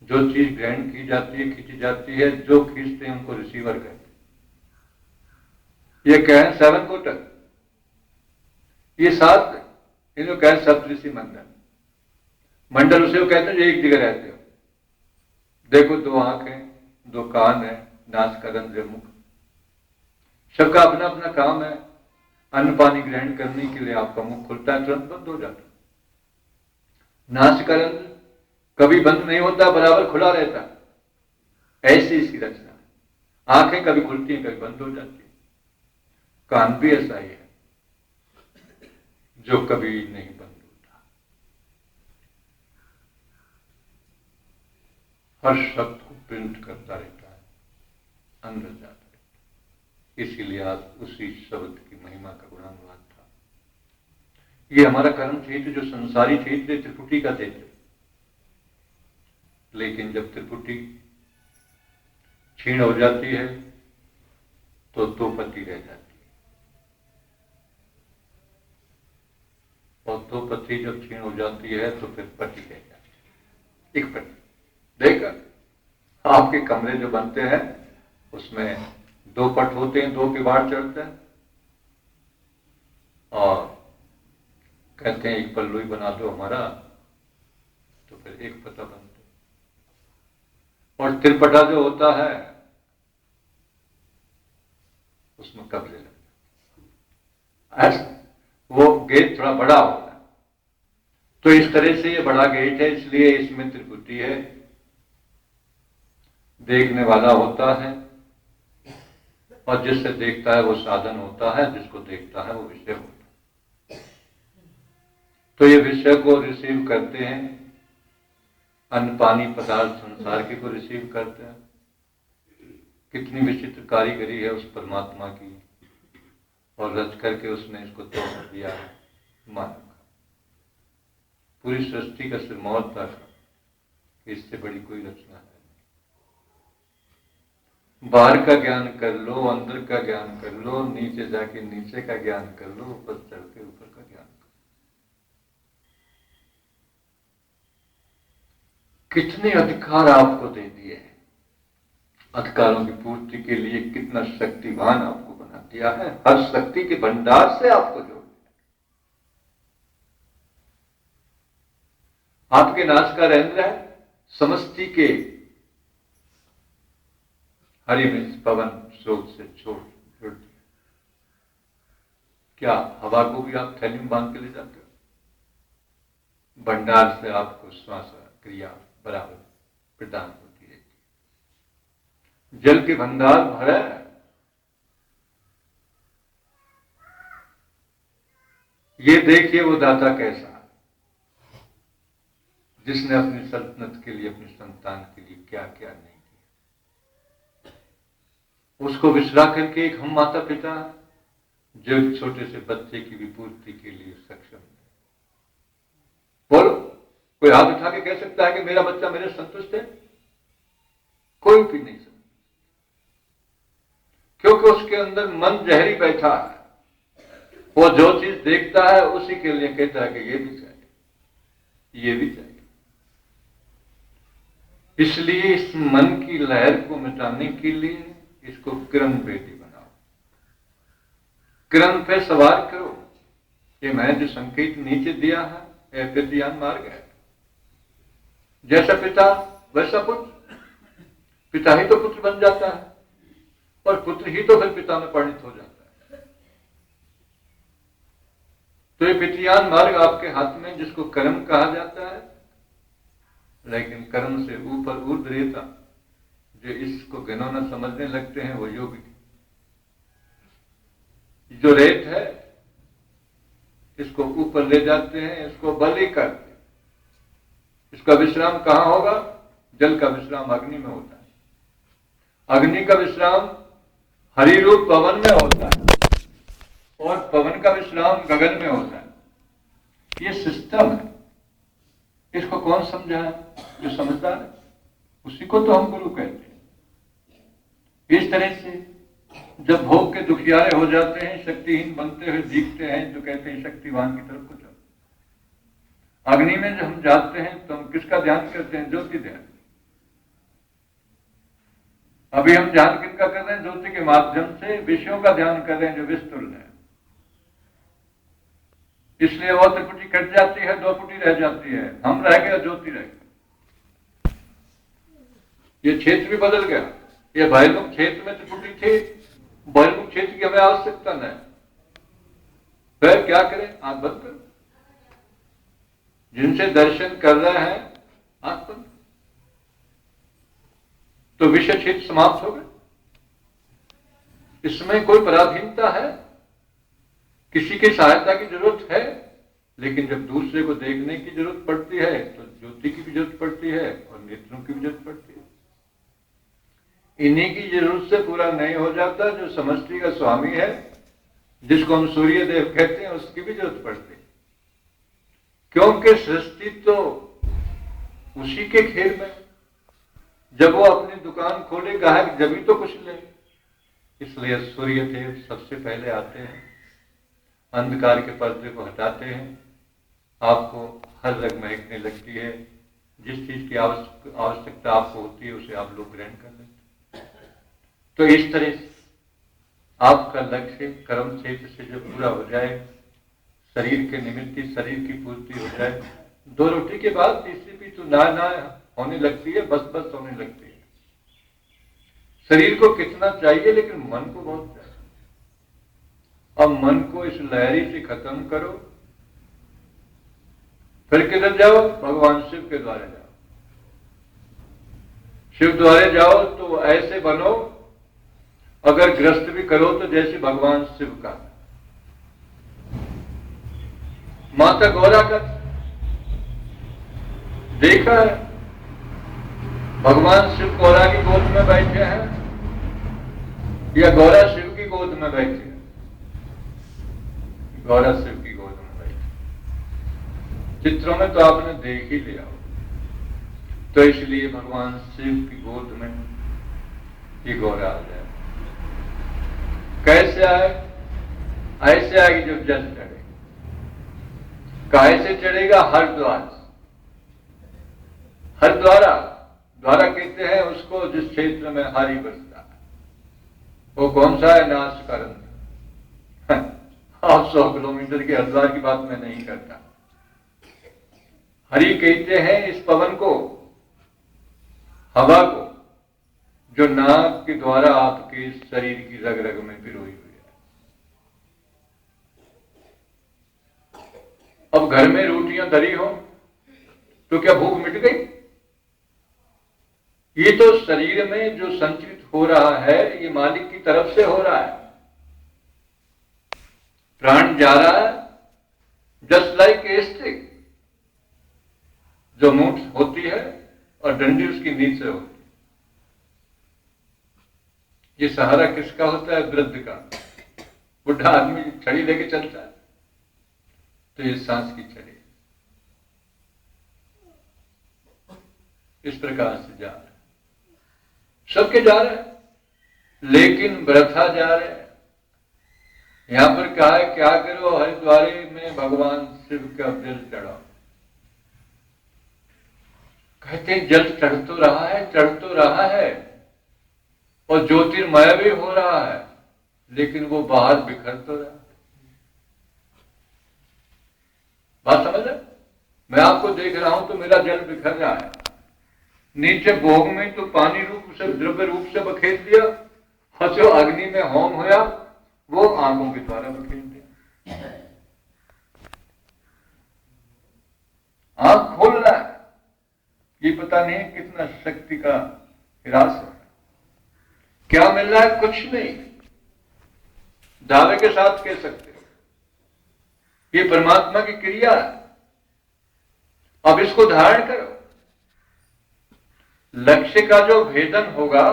जो चीज ग्रहण की जाती है, खींची जाती है, जो खींचते हैं उनको रिसीवर कहते हैं। ये क्या है? 7 कोटक, ये 7 इनको कहते सप्तऋषि मंडल। मंडल उसे वो कहते हैं जो एक जगह रहते हो। देखो, 2 आंख है, 2 कान है, नाक का रंध्र, मुख, सबका अपना अपना काम है। अन्न पानी ग्रहण करने के लिए आपका मुख खुलता है, तुरंत बंद हो जाता है। नाक का रंध्र कभी बंद नहीं होता, बराबर खुला रहता है। ऐसी इसकी रचना है। आंखें कभी खुलती हैं, कभी बंद हो जाती है। कान भी ऐसा ही है, जो कभी नहीं बंद होता। हर शब्द को प्रिंट करता रहता है, अंदर जाता रहता है। इसीलिए आज उसी शब्द की महिमा का गुणानुवाद था। ये हमारा कर्म क्षेत्र जो संसारी क्षेत्र, त्रिपुटी का क्षेत्र। लेकिन जब त्रिपुटी क्षीण हो जाती है तो 2 पति रह जाती है, और 2 पति जब क्षीण हो जाती है तो फिर पति रह जाती है। एक पति देखकर आपके कमरे जो बनते हैं उसमें 2 पट होते हैं, 2 किवाड़ चढ़ते हैं, और कहते हैं एक पल्लू ही बना दो हमारा, तो फिर एक पता बनता। और तिरपटा जो होता है उसमें कब्जे लगते हैं। वो गेट थोड़ा बड़ा होता है, तो इस तरह से ये बड़ा गेट है, इसलिए इसमें त्रिपुटी है। देखने वाला होता है, और जिससे देखता है वो साधन होता है, जिसको देखता है वो विषय होता है। तो ये विषय को रिसीव करते हैं, अन्न पानी पदार्थ संसार के को रिसीव करते हैं। कितनी विचित्र कारीगरी है उस परमात्मा की, और रच करके उसने इसको तोड़ दिया है मानव का। पूरी सृष्टि का सिरमौर तक, इससे बड़ी कोई रचना है। बाहर का ज्ञान कर लो, अंदर का ज्ञान कर लो, नीचे जाके नीचे का ज्ञान कर लो, ऊपर चढ़ के ऊपर का ज्ञान कर लो। कितने अधिकार आपको दे दिए हैं। अधिकारों की पूर्ति के लिए कितना शक्तिवान आपको बना दिया है। हर शक्ति के भंडार से आपको जोड़ दिया। आपके नाश का रंध्र है, समष्टि के हरिवंश पवन स्रोत से जोड़ दिया। क्या हवा को भी आप थैली में बांध के ले जाते हो? भंडार से आपको श्वास क्रिया बराबर प्रदान होती रहती है। जल के भंडार भरा है। ये देखिए वो दाता कैसा है, जिसने अपनी सल्तनत के लिए, अपनी संतान के लिए क्या क्या नहीं किया। उसको विसरा करके एक हम माता पिता जो एक छोटे से बच्चे की भी पूर्ति के लिए सक्षम है। बोलो, कोई हाथ उठा के कह सकता है कि मेरा बच्चा मेरे संतुष्ट है? कोई भी नहीं सकता, क्योंकि उसके अंदर मन जहरी बैठा है। वो जो चीज देखता है उसी के लिए कहता है कि ये भी चाहिए, ये भी चाहिए। इसलिए इस मन की लहर को मिटाने के लिए इसको किरण बेटी बनाओ, किरण पे सवार करो। ये मैंने जो संकेत नीचे दिया है, यह विद्यान मार्ग है। जैसा पिता वैसा पुत्र, पिता ही तो पुत्र बन जाता है, और पुत्र ही तो फिर पिता में परिणत हो जाता है। तो ये पितृयान मार्ग आपके हाथ में, जिसको कर्म कहा जाता है, लेकिन कर्म से ऊपर ऊर्ध्व रेता, जो इसको घिनौना समझने लगते हैं, वो योगिक। जो रेत है इसको ऊपर ले जाते हैं, इसको बलि करते हैं। इसका विश्राम कहां होगा? जल का विश्राम अग्नि में होता है, अग्नि का विश्राम हरि रूप पवन में होता है, और पवन का विश्राम गगन में होता है। ये सिस्टम है। इसको कौन समझा है? जो समझदार है, उसी को तो हम गुरु कहते हैं। इस तरह से जब भोग के दुखियारे हो जाते हैं, शक्तिहीन बनते हुए दिखते हैं, तो कहते हैं शक्तिवान की तरफ को जाओ। अग्नि में जब हम जाते हैं तो हम किसका ध्यान करते हैं? ज्योति ध्यान। अभी हम ध्यान किसका कर रहे हैं? ज्योति के माध्यम से विषयों का ध्यान कर रहे हैं, जो विस्तृत है। इसलिए वो त्रिपुटी कट जाती है, 2 पुटी रह जाती है, हम रह गए, ज्योति रह गई। ये क्षेत्र भी बदल गया। ये बहिर्मुख क्षेत्र में त्रिपुटी थी, बहिर्मुख क्षेत्र की हमें आवश्यकता नहीं। फिर क्या करें? आंख बंद करो। जिनसे दर्शन कर रहे हैं आंख बंद, तो विषय क्षेत्र समाप्त हो गए। इसमें कोई पराधीनता है? किसी की सहायता की जरूरत है, लेकिन जब दूसरे को देखने की जरूरत पड़ती है तो ज्योति की भी जरूरत पड़ती है और नेत्रों की भी जरूरत पड़ती है। इन्हीं की जरूरत से पूरा नहीं हो जाता। जो समष्टि का स्वामी है, जिसको हम सूर्य देव कहते हैं, उसकी भी जरूरत पड़ती है, क्योंकि सृष्टि तो उसी के खेल में। जब वो अपनी दुकान खोले ग्राहक जब तो कुछ ले, इसलिए सूर्य देव सबसे पहले आते हैं, अंधकार के पर्दे को हटाते हैं, आपको हर रग महकने लगती है। जिस चीज की आवश्यकता आपको होती है उसे आप लोग ग्रहण कर लेते हैं। तो इस तरह से आपका लक्ष्य कर्म क्षेत्र से जो पूरा हो जाए, शरीर के निमित्त शरीर की पूर्ति हो जाए, 2 रोटी के बाद तीसरी भी तो ना होने लगती है, बस बस होने लगती है। शरीर को कितना चाहिए, लेकिन मन को बहुत चाहिए। अब मन को इस लहरी से खत्म करो, फिर किधर जाओ? भगवान शिव के द्वारे जाओ। शिव द्वारे जाओ तो ऐसे बनो, अगर ग्रस्त भी करो तो जैसे भगवान शिव का। माता गौरा का देखा है, भगवान शिव गौरा की गोद में बैठे हैं या गौरा शिव की गोद में बैठे हैं? गौरा शिव की गोद में बैठे। चित्रों में तो आपने देख ही लिया। तो इसलिए भगवान शिव की गोद में ये गौरा आ जाए। कैसे आए? ऐसे आएगी जब जल चढ़े। कैसे चढ़ेगा? हरिद्वार। हरिद्वारा, द्वारा कहते हैं उसको जिस क्षेत्र में हरि बसता है। वो कौन सा है? नाश का रंग। आप 100 किलोमीटर के हरिद्वार की बात मैं नहीं करता। हरि कहते हैं इस पवन को, हवा को, जो नाक के द्वारा आपके शरीर की रग रग में पिरोई हुई है। अब घर में रोटियां धरी हो तो क्या भूख मिट गई? ये तो शरीर में जो संचित हो रहा है, ये मालिक की तरफ से हो रहा है। प्राण जा रहा है, जस्ट लाइक ए स्टिक, जो मूठ होती है और डंडी उसकी नीचे होती है। ये सहारा किसका होता है? वृद्ध का। बुढ़ा आदमी छड़ी लेके चलता है, तो ये सांस की छड़ी। इस प्रकार से जा रहे, सबके जा रहे हैं, लेकिन वृथा जा रहे हैं। यहां पर कहा है क्या करो? हरिद्वारे में भगवान शिव का जल चढ़ाओ। कहते हैं जल चढ़ तो रहा है, चढ़ तो रहा है, और ज्योतिर्मय भी हो रहा है, लेकिन वो बाहर बिखर तो रहा है। बात समझ रहे? मैं आपको देख रहा हूं तो मेरा जल बिखर रहा है। नीचे भोग में तो पानी रूप से, द्रव्य रूप से बखेर दिया, और जो अग्नि में होम होया वो आंखों के द्वारा बखेर दिया। आंख खोल रहा है, ये पता नहीं कितना शक्ति का हिरास है। क्या मिल रहा है? कुछ नहीं। दावे के साथ कह सकते हो ये परमात्मा की क्रिया है। अब इसको धारण करो। लक्ष्य का जो भेदन होगा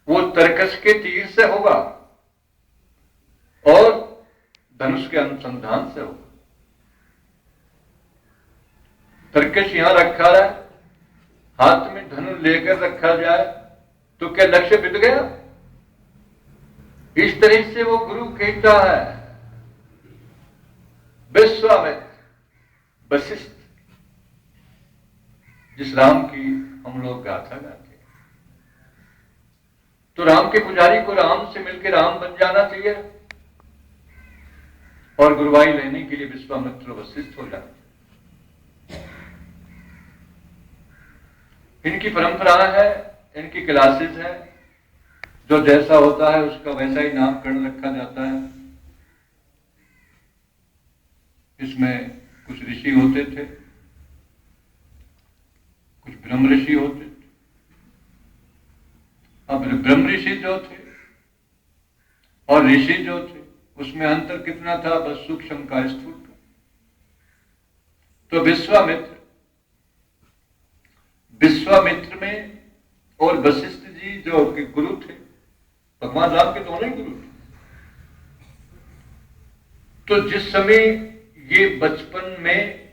वो तर्कस के तीर से होगा और धनुष के अनुसंधान से होगा। तर्कस यहां रखा है, हाथ में धनु लेकर रखा जाए तो क्या लक्ष्य बित गया? इस तरह से वो गुरु कहता है, विश्वामित्र, वशिष्ठ, जिस राम की हम लोग गाथा गाते हैं, तो राम के पुजारी को राम से मिलकर राम बन जाना चाहिए। और गुरुवाई लेने के लिए विश्वामित्र वशिष्ठ हो जाते। इनकी परंपरा है, इनकी क्लासेस है, जो जैसा होता है उसका वैसा ही नामकरण रखा जाता है। इसमें कुछ ऋषि होते थे, कुछ ब्रह्म ऋषि होते थे। अब ब्रह्म ऋषि जो थे और ऋषि जो थे उसमें अंतर कितना था? बस सूक्ष्म का स्थूल का। तो विश्वामित्र में और वशिष्ठ जी जो कि गुरु थे, भगवान राम के दोनों ही गुरु थे। तो जिस समय ये बचपन में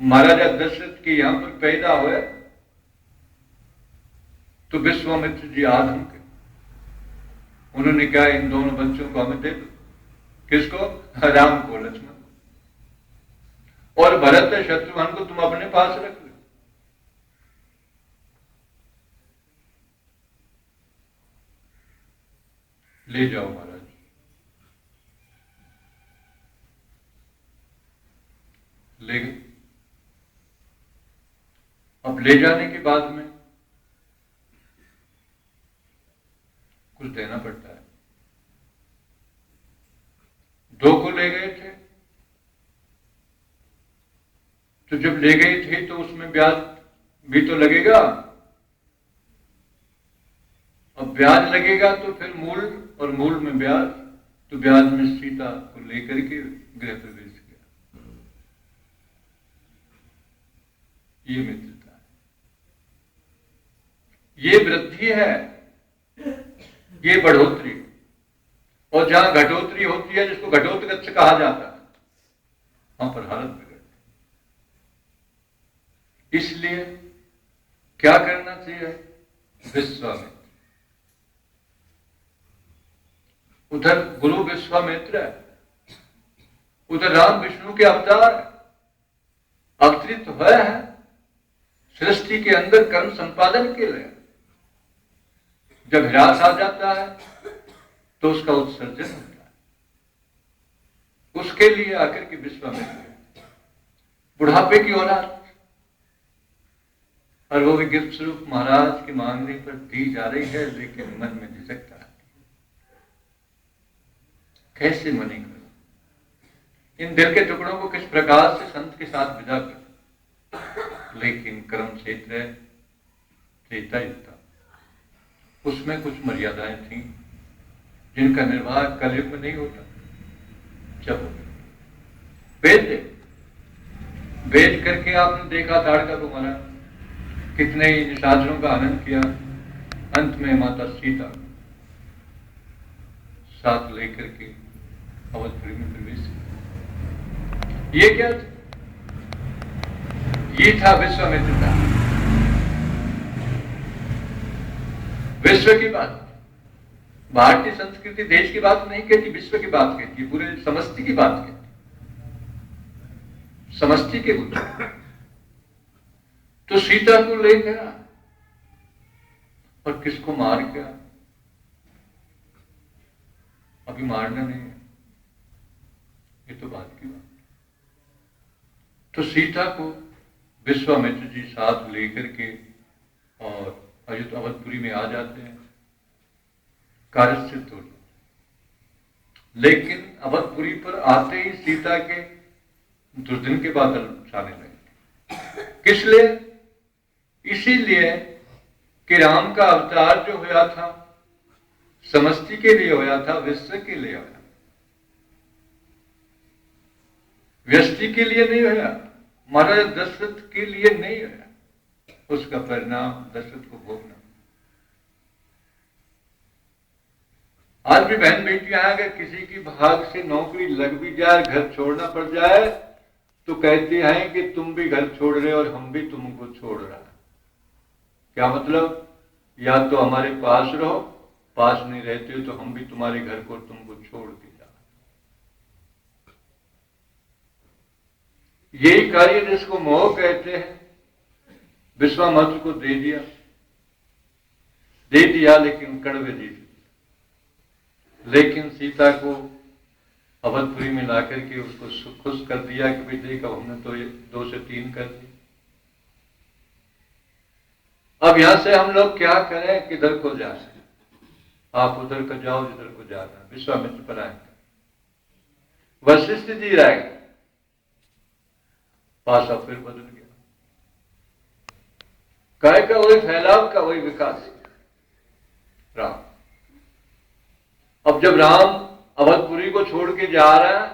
महाराजा दशरथ के यहां पर पैदा हुए तो विश्वामित्र जी आधम के उन्होंने कहा इन दोनों बच्चों को हमें दे दो। किसको? राम को, लक्ष्मण को। और भरत शत्रुघ्न को तुम अपने पास रख लो। ले जाओ महाराज। ले गए। अब ले जाने के बाद में कुछ देना पड़ता है। दो को ले गए थे, तो जब ले गए थे तो उसमें ब्याज भी तो लगेगा। अब ब्याज लगेगा तो फिर मूल, और मूल में ब्याज, तो ब्याज में सीता को लेकर के गृह प्रवेश किया। ये मित्रता है, ये वृद्धि है, ये बढ़ोतरी। और जहां घटोतरी होती है, जिसको घटोत्कच कहा जाता है, वहां पर हालत बिगड़ती। इसलिए क्या करना चाहिए? विश्वामित्र, उधर गुरु विश्वामित्र है, उधर राम विष्णु के अवतार अवतरित हुए हैं सृष्टि के अंदर कर्म संपादन के लिए। जब ह्रास आ जाता है तो उसका उत्सर्जन होता है। उसके लिए आकर के विश्वामित्र बुढ़ापे की औलाद, और वो भी गिफ्ट स्वरूप महाराज के मांगने पर दी जा रही है, लेकिन मन में झिझकता है, कैसे मनी करो, इन दिल के टुकड़ों को किस प्रकार से संत के साथ विदा करो। लेकिन कर्म क्षेत्र है त्रेता युग, उसमें कुछ मर्यादाएं थी जिनका निर्वाह कलयुग में नहीं होता। जब वेद करके आपने देखा ताड़का को मारा, कितने ही निशाचरों का आनंद किया, अंत में माता सीता साथ लेकर के अवधपुरी में प्रवेश किया। ये क्या था? ये था विश्वामित्र का। विश्व की बात, भारतीय संस्कृति देश की बात नहीं कहती, विश्व की बात कहती है, पूरे समष्टि की बात कहती, समष्टि के बुद्ध। तो सीता को ले गया और किसको मार गया? अभी मारना नहीं है, ये तो बात की बात। तो सीता को विश्वामित्र जी साथ लेकर के और अयोध्या अवधपुरी में आ जाते हैं, कार्य सिद्ध हो जाते। लेकिन अवधपुरी पर आते ही सीता के दुर्दिन के बादल छाने लगे। किस लिए? इसीलिए कि राम का अवतार जो हुआ था समष्टि के लिए हुआ था, विश्व के लिए हुआ, व्यष्टि के लिए नहीं हुआ, महाराज दशरथ के लिए नहीं हुआ। उसका परिणाम दशरथ को भोगना। आज भी बहन बेटियां, अगर किसी की भाग से नौकरी लग भी जाए, घर छोड़ना पड़ जाए, तो कहती हैं कि तुम भी घर छोड़ रहे हो और हम भी तुमको छोड़ रहा है। क्या मतलब? या तो हमारे पास रहो, पास नहीं रहते हो तो हम भी तुम्हारे घर को तुमको छोड़ के जा। यही कार्य जिसको मोह कहते हैं, विश्वामित्र को दे दिया लेकिन कड़वे दे दिए। लेकिन सीता को अवधपुरी में लाकर के उसको खुश कर दिया कि भाई देख अब हमने तो 2 से 3 कर दिए। अब यहां से हम लोग क्या करें, किधर को जा सके? आप उधर को जाओ जिधर को जाना। विश्वामित्र पर आएंगे, वशिष्ठ जी रहेंगे, पासा फिर बदल गया। काय का वही फैलाव का वही विकास राम। अब जब राम अवधपुरी को छोड़ के जा रहा है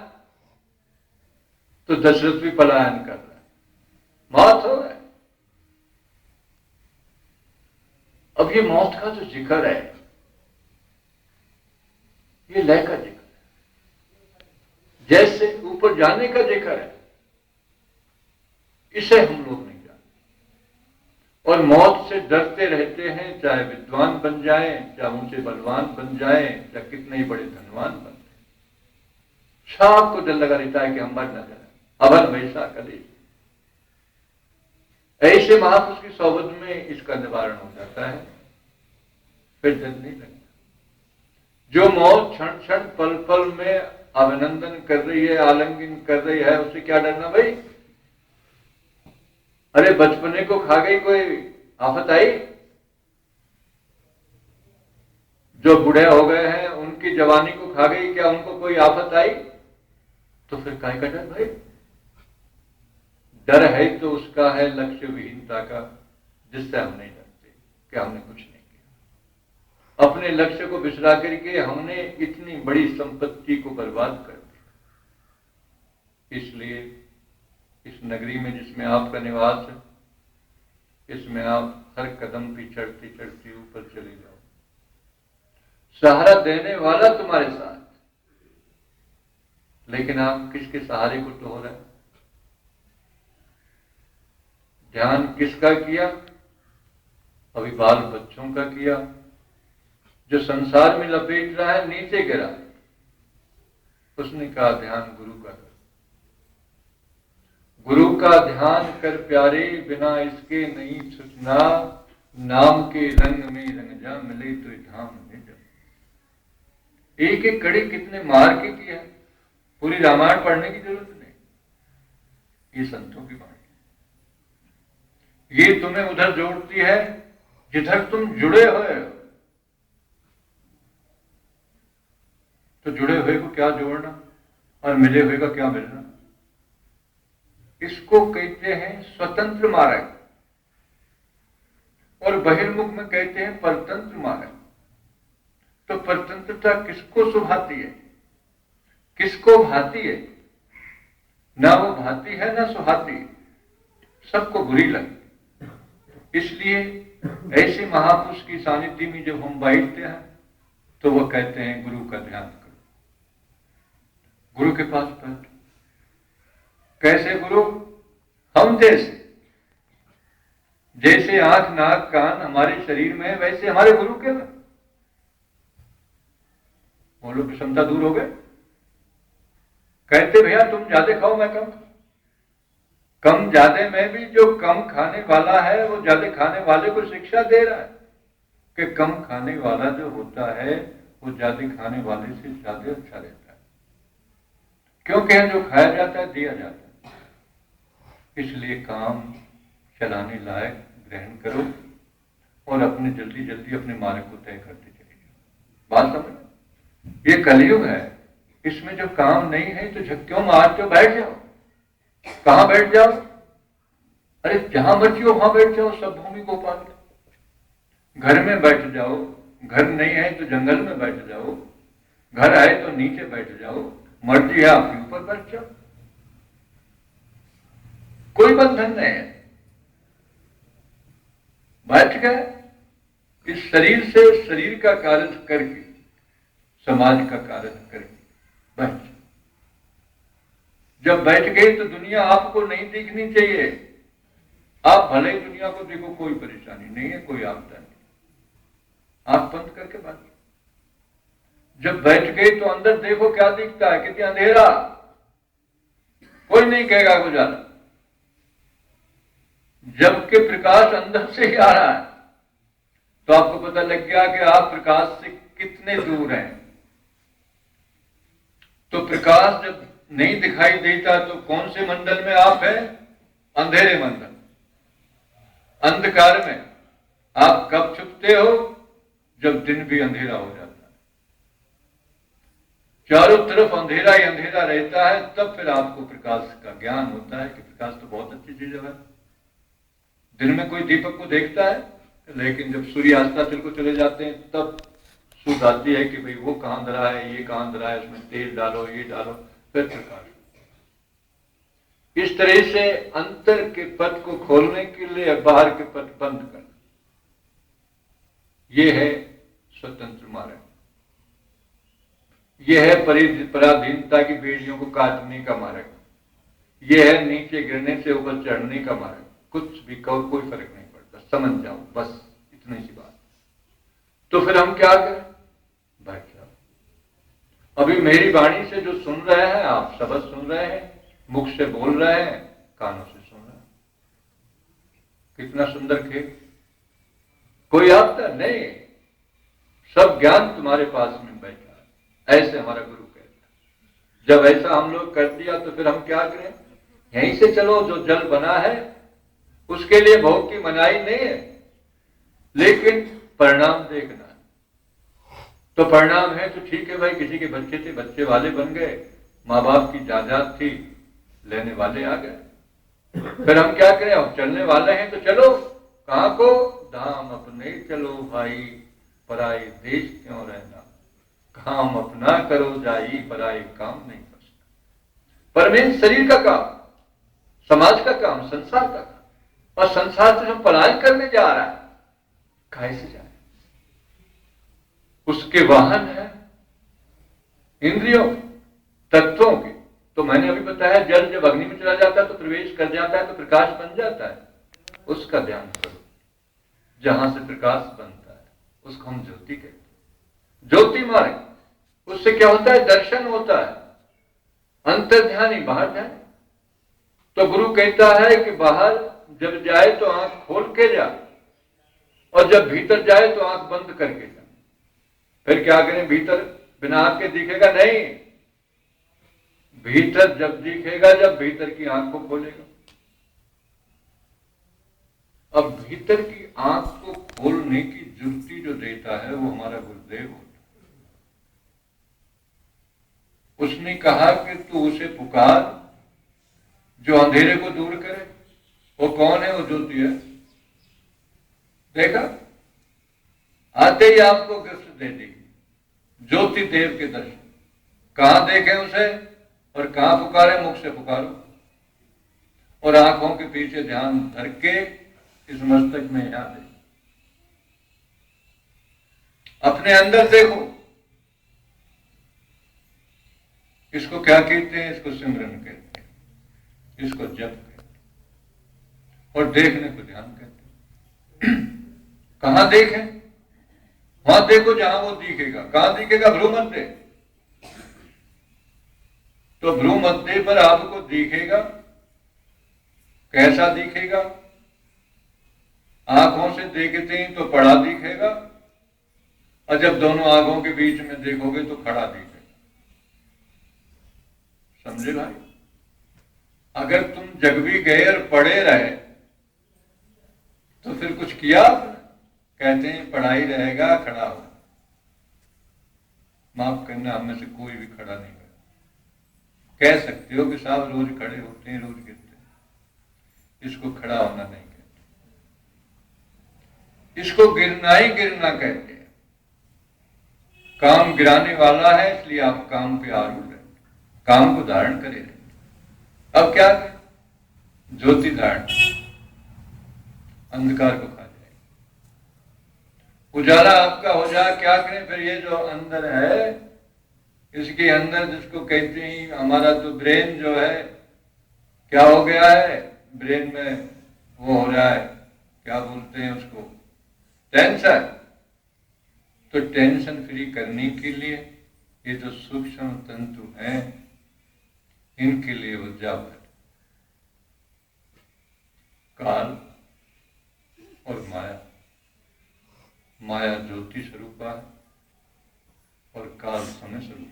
तो दशरथ भी पलायन कर रहा है, मौत हो रहा है। अब ये मौत का जो जिक्र है, ये लय का जिक्र है, जैसे ऊपर जाने का जिक्र है, इसे हम लोग नहीं जानते और मौत से डरते रहते हैं, चाहे विद्वान बन जाए, चाहे ऊंचे बलवान बन जाए, चाहे कितने ही बड़े धनवान बन जाए, सबको डर लगा रहता है कि हम मर न जाए। अवन वैसा कलेश। ऐसे महापुरुष की सोबत में इसका निवारण हो जाता है, फिर डर नहीं लगता। जो मौत क्षण क्षण पल पल में अभिनंदन कर रही है, आलिंगन कर रही है, उससे क्या डरना भाई? अरे बचपने को खा गई, कोई आफत आई? जो बूढ़े हो गए हैं उनकी जवानी को खा गई, क्या उनको कोई आफत आई? तो फिर काय का डर भाई? डर है तो उसका है लक्ष्य विहीनता का, जिससे हम नहीं डरते कि हमने कुछ नहीं किया। अपने लक्ष्य को बिसरा करके हमने इतनी बड़ी संपत्ति को बर्बाद कर दिया। इसलिए इस नगरी में जिसमें आपका निवास है, इसमें आप हर कदम पे चढ़ते चढ़ते ऊपर चले जाओ। सहारा देने वाला तुम्हारे साथ, लेकिन आप किसके सहारे को तो हो रहे हैं? ध्यान किसका किया? अभी बाल बच्चों का किया, जो संसार में लपेट रहा है, नीचे गिरा, उसने कहा ध्यान गुरु का कर। गुरु का ध्यान कर प्यारे, बिना इसके नहीं छुटना, नाम के रंग में रंग जा, मिले तो धाम में जा। एक एक कड़ी कितने मार के किया, पूरी रामायण पढ़ने की जरूरत नहीं। ये संतों की बात, ये तुम्हें उधर जोड़ती है जिधर तुम जुड़े हुए हो। तो जुड़े हुए को क्या जोड़ना और मिले हुए का क्या मिलना? इसको कहते हैं स्वतंत्र मार्ग, और बहिर्मुख में कहते हैं परतंत्र मार्ग। तो परतंत्रता किसको सुभाती है, किसको भाती है? ना वो भाती है ना सुहाती है, सबको बुरी लगती। इसलिए ऐसे महापुरुष की सानिध्य में जब हम बैठते हैं तो वो कहते हैं गुरु का ध्यान करो, गुरु के पास बैठो। कैसे गुरु? हम जैसे आंख नाक कान हमारे शरीर में है, वैसे हमारे गुरु के में। बोलो की क्षमता दूर हो गए। कहते भैया तुम ज्यादा खाओ मैं कम, कम ज्यादा में भी जो कम खाने वाला है वो ज्यादा खाने वाले को शिक्षा दे रहा है कि कम खाने वाला जो होता है वो ज्यादा खाने वाले से ज्यादा अच्छा रहता है, क्योंकि जो खाया जाता है दिया जाता है। इसलिए काम चलाने लायक ग्रहण करो और अपने जल्दी जल्दी अपने मार्ग को तय करते चले जाओ। बात समझ? ये कलयुग है, इसमें जो काम नहीं है तो झक्कियों मारते हो, बैठ जाओ। कहां बैठ जाओ? अरे जहां मर्जी हो वहां बैठ जाओ, सब भूमि को पाल लो। घर में बैठ जाओ, घर नहीं है तो जंगल में बैठ जाओ, घर है तो नीचे बैठ जाओ, मर्जी है आपके ऊपर बैठ जाओ, कोई बंधन नहीं है। बैठ गए, इस शरीर से शरीर का कार्य करके, समाज का कार्य करके बैठ। जब बैठ गए तो दुनिया आपको नहीं दिखनी चाहिए। आप भले ही दुनिया को देखो, कोई परेशानी नहीं है, कोई आपदा नहीं, आंख बंद करके बैठ। जब बैठ गए तो अंदर देखो क्या दिखता है, कितना अंधेरा, कोई नहीं कहेगा गुजारा। जबकि प्रकाश अंदर से ही आ रहा है तो आपको पता लग गया कि आप प्रकाश से कितने दूर हैं। तो प्रकाश जब नहीं दिखाई देता तो कौन से मंडल में आप हैं? अंधेरे मंडल, अंधकार में। आप कब छुपते हो? जब दिन भी अंधेरा हो जाता है, चारों तरफ अंधेरा ही अंधेरा रहता है, तब फिर आपको प्रकाश का ज्ञान होता है कि प्रकाश तो बहुत अच्छी चीज है। दिन में कोई दीपक को देखता है, लेकिन जब सूर्य अस्ताचल को चले जाते हैं तब सूझ आती है कि भाई वो कहां धरा है, ये कहां धरा है, उसमें तेल डालो, ये डालो, फिर प्रकाश। इस तरह से अंतर के पथ को खोलने के लिए बाहर के पथ बंद करना, ये है स्वतंत्र मार्ग। यह है पराधीनता की बेड़ियों को काटने का मार्ग। यह है नीचे गिरने से ऊपर चढ़ने का मार्ग। कुछ भी कहो, कोई फर्क नहीं पड़ता, समझ जाओ, बस इतनी सी बात। तो फिर हम क्या करें? बैठ जाओ। अभी मेरी वाणी से जो सुन रहे हैं, आप शब्द सुन रहे हैं, मुख से बोल रहे हैं, कानों से सुन रहे हैं। कितना सुंदर खेल। कोई आपका नहीं, सब ज्ञान तुम्हारे पास में बैठा है, ऐसे हमारा गुरु कहता है। जब ऐसा हम लोग कर दिया तो फिर हम क्या करें? यहीं से चलो, जो जल बना है उसके लिए भोग की मनाही नहीं है, लेकिन परिणाम देखना है। तो परिणाम है तो ठीक है भाई, किसी के बच्चे थे, बच्चे वाले बन गए, माँ बाप की जायदाद थी, लेने वाले आ गए। फिर हम क्या करें? अब चलने वाले हैं तो चलो। कहां को? धाम अपने चलो भाई, पराई देश क्यों रहना। काम अपना करो जाई, पराई काम नहीं कर सकता। परमेन शरीर का काम, समाज का काम, संसार का काम, और संसार से हम पलायन करने जा रहा है। कैसे जाए? उसके वाहन है इंद्रियों, तत्वों के। तो मैंने अभी बताया, जल जब अग्नि में चला जाता है तो प्रवेश कर जाता है, तो प्रकाश बन जाता है। उसका ध्यान करो। जहां से प्रकाश बनता है उसको हम ज्योति कहते हैं, ज्योति मार्ग। उससे क्या होता है? दर्शन होता है, अंतर ध्यानी, बाहर ध्यान। तो गुरु कहता है कि बाहर जब जाए तो आंख खोल के जा, और जब भीतर जाए तो आंख बंद करके जा। फिर क्या करें? भीतर बिना आंख के दिखेगा नहीं, भीतर जब दिखेगा जब भीतर की आंख को खोलेगा। अब भीतर की आंख को खोलने की जुक्ति जो देता है वो हमारा गुरुदेव होता है। उसने कहा कि तू उसे पुकार जो अंधेरे को दूर करे। वो कौन है? वो ज्योति है। देखा, आते ही आपको गिफ्ट दे दी ज्योति देव के दर्शन। कहां देखें उसे और कहां पुकारे? मुख से पुकारो और आंखों के पीछे ध्यान धर के इस मस्तक में याद है, अपने अंदर देखो। इसको क्या कहते हैं? इसको सिमरन कहते हैं, इसको जप कहते हैं, और देखने को ध्यान कहते हैं। कहां देखें? वहां देखो जहां वो दिखेगा। कहां दिखेगा? भ्रू मध्य। तो भ्रू मध्य पर आपको दिखेगा। कैसा दिखेगा? आंखों से देखते हैं तो पड़ा दिखेगा, और जब दोनों आंखों के बीच में देखोगे तो खड़ा दिखेगा। समझे भाई? अगर तुम जग भी गए और पड़े रहे तो फिर कुछ किया? कहते हैं पढ़ाई रहेगा, खड़ा हो। माफ करना, हम में से कोई भी खड़ा नहीं हुआ। कह सकते हो कि साहब रोज खड़े होते हैं, रोज गिरते हैं। इसको खड़ा होना नहीं कहते, इसको गिरना ही गिरना कहते हैं। काम गिराने वाला है, इसलिए आप काम पे आरूढ़ रहे, काम को धारण करे रहे। अब क्या करें? ज्योति धारण, अंधकार को खा जाए, उजाला आपका हो जाए। क्या करें फिर? ये जो अंदर है, इसके अंदर जिसको कहते हैं हमारा तो ब्रेन जो है, क्या हो गया है? ब्रेन में वो हो रहा है, क्या बोलते हैं उसको? टेंशन। तो टेंशन फ्री करने के लिए ये जो सूक्ष्म तंतु हैं, इनके लिए ऊर्जा भर। काल और माया, माया ज्योति स्वरूपा है और काल समय स्वरूप।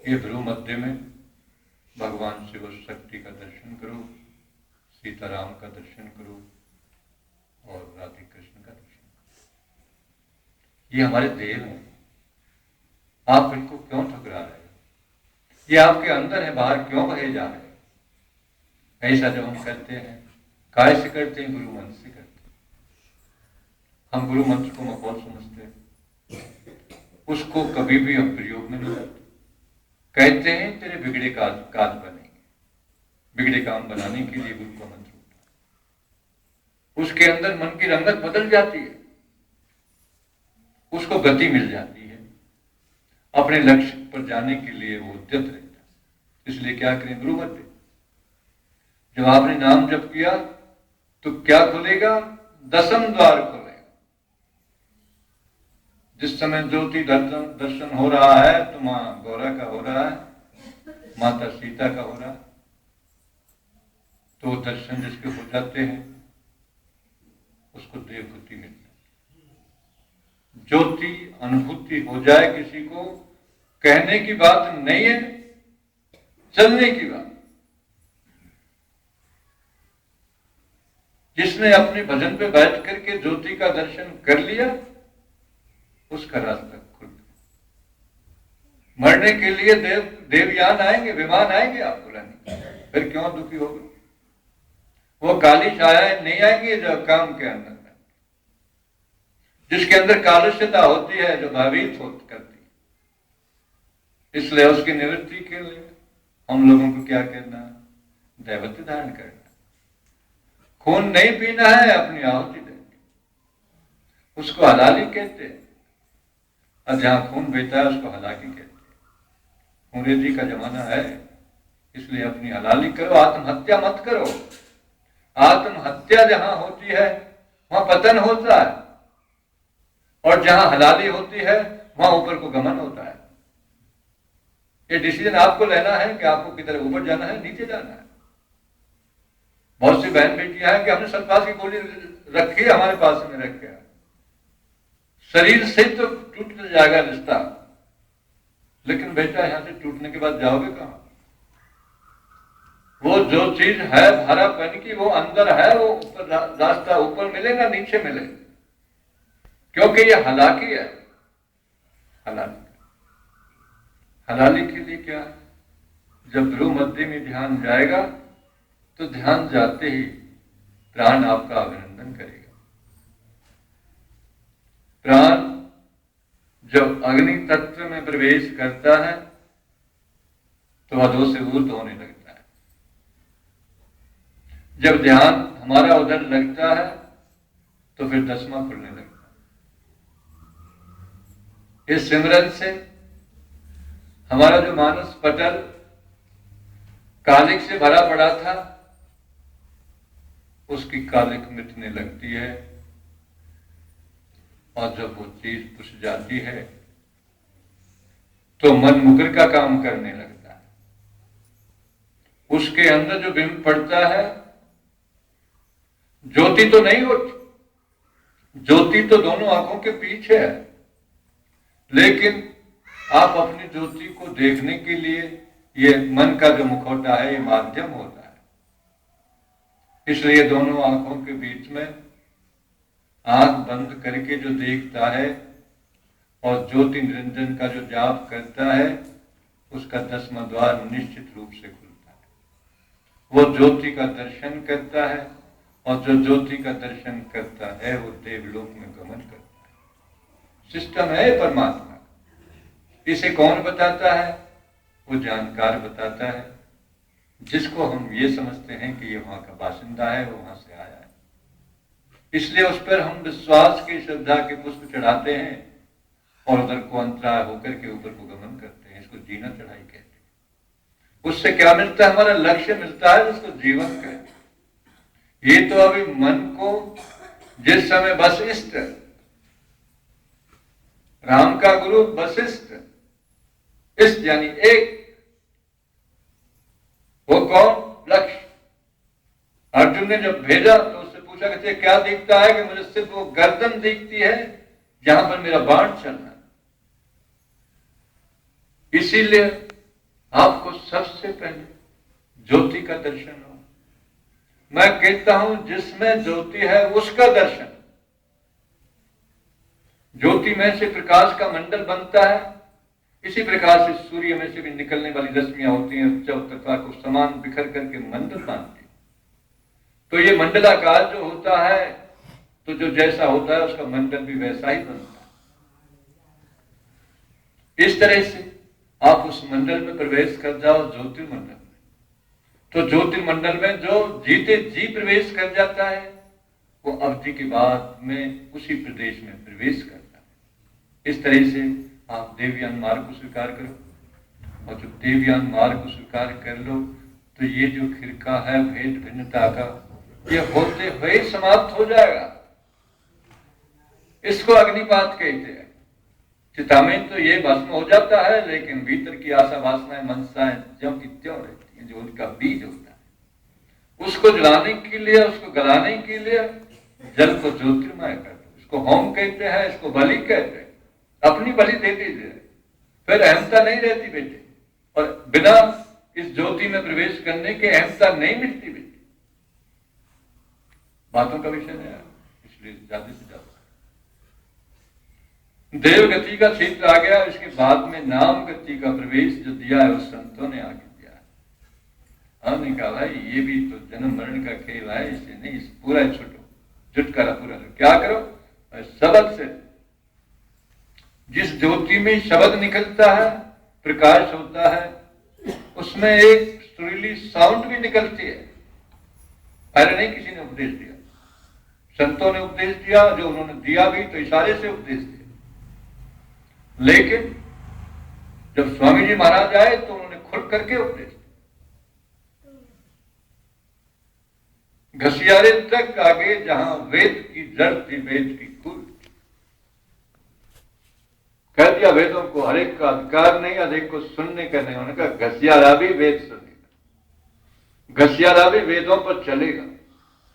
ये भ्रू मध्य में भगवान शिव शक्ति का दर्शन करो, सीताराम का दर्शन करो और राधे कृष्ण का दर्शन करो। ये हमारे देव हैं, आप इनको क्यों ठुकरा रहे हो? ये आपके अंदर है, बाहर क्यों बहे जा रहे हैं? ऐसा जब हम करते हैं, काय से करते हैं? गुरु मंत्र से करते हैं। हम गुरु मंत्र को मखौल समझते हैं, उसको कभी भी हम प्रयोग में नहीं करते। कहते हैं तेरे बिगड़े काज बनेंगे, बिगड़े काम बनाने के लिए गुरु का मंत्र होता है। उसके अंदर मन की रंगत बदल जाती है, उसको गति मिल जाती है, अपने लक्ष्य पर जाने के लिए वो उद्यत रहता है। इसलिए क्या करें? गुरु मंत्र। जब आपने नाम जप किया तो क्या खुलेगा? 10वें द्वार खुलेगा। जिस समय ज्योति दर्शन हो रहा है तो मां गौरा का हो रहा है, माता सीता का हो रहा है, तो दर्शन जिसके हो जाते हैं उसको देवभूति मिलती है। ज्योति अनुभूति हो जाए किसी को, कहने की बात नहीं है, चलने की बात। जिसने अपने भजन पे बैठ करके ज्योति का दर्शन कर लिया, उसका रास्ता खुल गया। मरने के लिए देवयान आएंगे, विमान आएंगे आपको लाने, फिर क्यों दुखी होगा? वो काली छाया नहीं आएंगी जो काम के अंदर में, जिसके अंदर कालुष्यता होती है, जो भयभीत करती है। इसलिए उसकी निवृत्ति के लिए हम लोगों को क्या करना है? दैवत्य धारण करना। खून नहीं पीना है, अपनी आहुति देनी, उसको हलाली कहते हैं। और जहां खून बहता है उसको हलाकी कहते हैं। अंग्रेजी का जमाना है, इसलिए अपनी हलाली करो, आत्महत्या मत करो। आत्महत्या जहां होती है वहां पतन होता है, और जहां हलाली होती है वहां ऊपर को गमन होता है। ये डिसीजन आपको लेना है कि आपको किधर ऊपर जाना है, नीचे जाना है। बहुत सी बहन बेटियां हैं कि हमने सल्फास की गोली रखी है, हमारे पास में रख गया, शरीर से तो टूट जाएगा रिश्ता, लेकिन बेटा यहां से टूटने के बाद जाओगे कहां? वो जो चीज है भरापन की, वो अंदर है, वो ऊपर रास्ता ऊपर मिलेगा, नीचे मिलेगा, क्योंकि ये हलाकी है। हलाली के लिए क्या? जब भ्रू मध्य में ध्यान जाएगा तो ध्यान जाते ही प्राण आपका अभिनंदन करेगा। प्राण जब अग्नि तत्व में प्रवेश करता है तो अधो से ऊर्ध्व होने लगता है। जब ध्यान हमारा उधर लगता है तो फिर 10वां खुलने लगता है। इस सिमरन से हमारा जो मानस पटल कालिक से भरा पड़ा था, उसकी कालिक मिटने लगती है, और जब वो चीज पुछ जाती है तो मन मुकर का काम करने लगता है। उसके अंदर जो बिंब पड़ता है, ज्योति तो नहीं होती, ज्योति तो दोनों आंखों के पीछे है, लेकिन आप अपनी ज्योति को देखने के लिए ये मन का जो मुखौटा है, ये माध्यम होता है। इसलिए दोनों आंखों के बीच में आंख बंद करके जो देखता है और ज्योति निरंजन का जो जाप करता है, उसका 10वां द्वार निश्चित रूप से खुलता है। वो ज्योति का दर्शन करता है, और जो ज्योति का दर्शन करता है वो देवलोक में गमन करता है। सिस्टम है परमात्मा। इसे कौन बताता है? वो जानकार बताता है, जिसको हम ये समझते हैं कि ये वहां का बासिंदा है, वो वहां से आया है। इसलिए उस पर हम विश्वास की, श्रद्धा के पुष्प चढ़ाते हैं और उधर को अंतराय होकर के ऊपर को गमन करते हैं। इसको जीना चढ़ाई कहते हैं। उससे क्या मिलता है? हमारा लक्ष्य मिलता है, जिसको जीवन कहते हैं। ये तो अभी मन को जिस समय वशिष्ठ, राम का गुरु वशिष्ठ, इस यानी एक, वो कौन? लक्ष्य। अर्जुन ने जब भेजा तो उससे पूछा कि क्या दिखता है? कि मुझे सिर्फ वो गर्दन दिखती है जहां पर मेरा बाण चलना है। इसीलिए आपको सबसे पहले ज्योति का दर्शन हो। मैं कहता हूं जिसमें ज्योति है उसका दर्शन। ज्योति में से प्रकाश का मंडल बनता है, इसी प्रकार से सूर्य में से भी निकलने वाली रश्मियां होती हैं, चौतरफा को समान बिखर करके मंडल बांधती। तो ये मंडलाकार जो होता है, तो जो जैसा होता है उसका मंडल भी वैसा ही बनता है। इस तरह से आप उस मंडल में प्रवेश कर जाओ, ज्योतिर्मंडल में। तो ज्योतिर्मंडल में जो जीते जी प्रवेश कर जाता है, वो अवधि के बाद में उसी प्रदेश में प्रवेश करता है। इस तरह से आप देवयान मार्ग को स्वीकार करो, और जब देवयान मार्ग को स्वीकार कर लो तो ये जो खिरका है भेद भिन्नता का, ये होते हुए समाप्त हो जाएगा। इसको अग्निपात कहते हैं। चितामें तो ये भस्म हो जाता है, लेकिन भीतर की आशा वासनाएं मनसाएं ज्यों की त्यों रहती हैं, जो उनका बीज होता है। उसको जलाने के लिए, उसको गलाने के लिए जल को ज्योतिर्मय कर दो। इसको होम कहते हैं, इसको बलि कहते हैं। अपनी बलि दे दीजिए, फिर अहमता नहीं रहती बेटे। और बिना इस ज्योति में प्रवेश करने के अहमता नहीं मिटती बेटे। बातों का विषय है, इसलिए ज्यादा से ज्यादा देव गति का क्षेत्र आ गया। इसके बाद में नाम गति का प्रवेश जो दिया है उस संतों ने आगे दिया है। हमने कहा भाई ये भी तो जन्म मरण का खेल है, इसे नहीं, इस पूरा छुटो, जुटकारा पूरा क्या करो, शब्द से। जिस ज्योति में शब्द निकलता है, प्रकाश होता है, उसमें एक सुरीली साउंड भी निकलती है। पहले नहीं किसी ने उपदेश दिया, संतों ने उपदेश दिया, जो उन्होंने दिया भी तो इशारे से उपदेश दिया। लेकिन जब स्वामी जी महाराज आए तो उन्होंने खुल करके उपदेश दिया। घसियारे तक आगे जहां वेद की जड़ थी, वेद की कुल कह दिया वेदों को हर एक का अधिकार नहीं, अधिक को सुनने का नहीं। उन्होंने कहा घसियारा भी वेद सुनेगा, घसियारा भी वेदों पर चलेगा,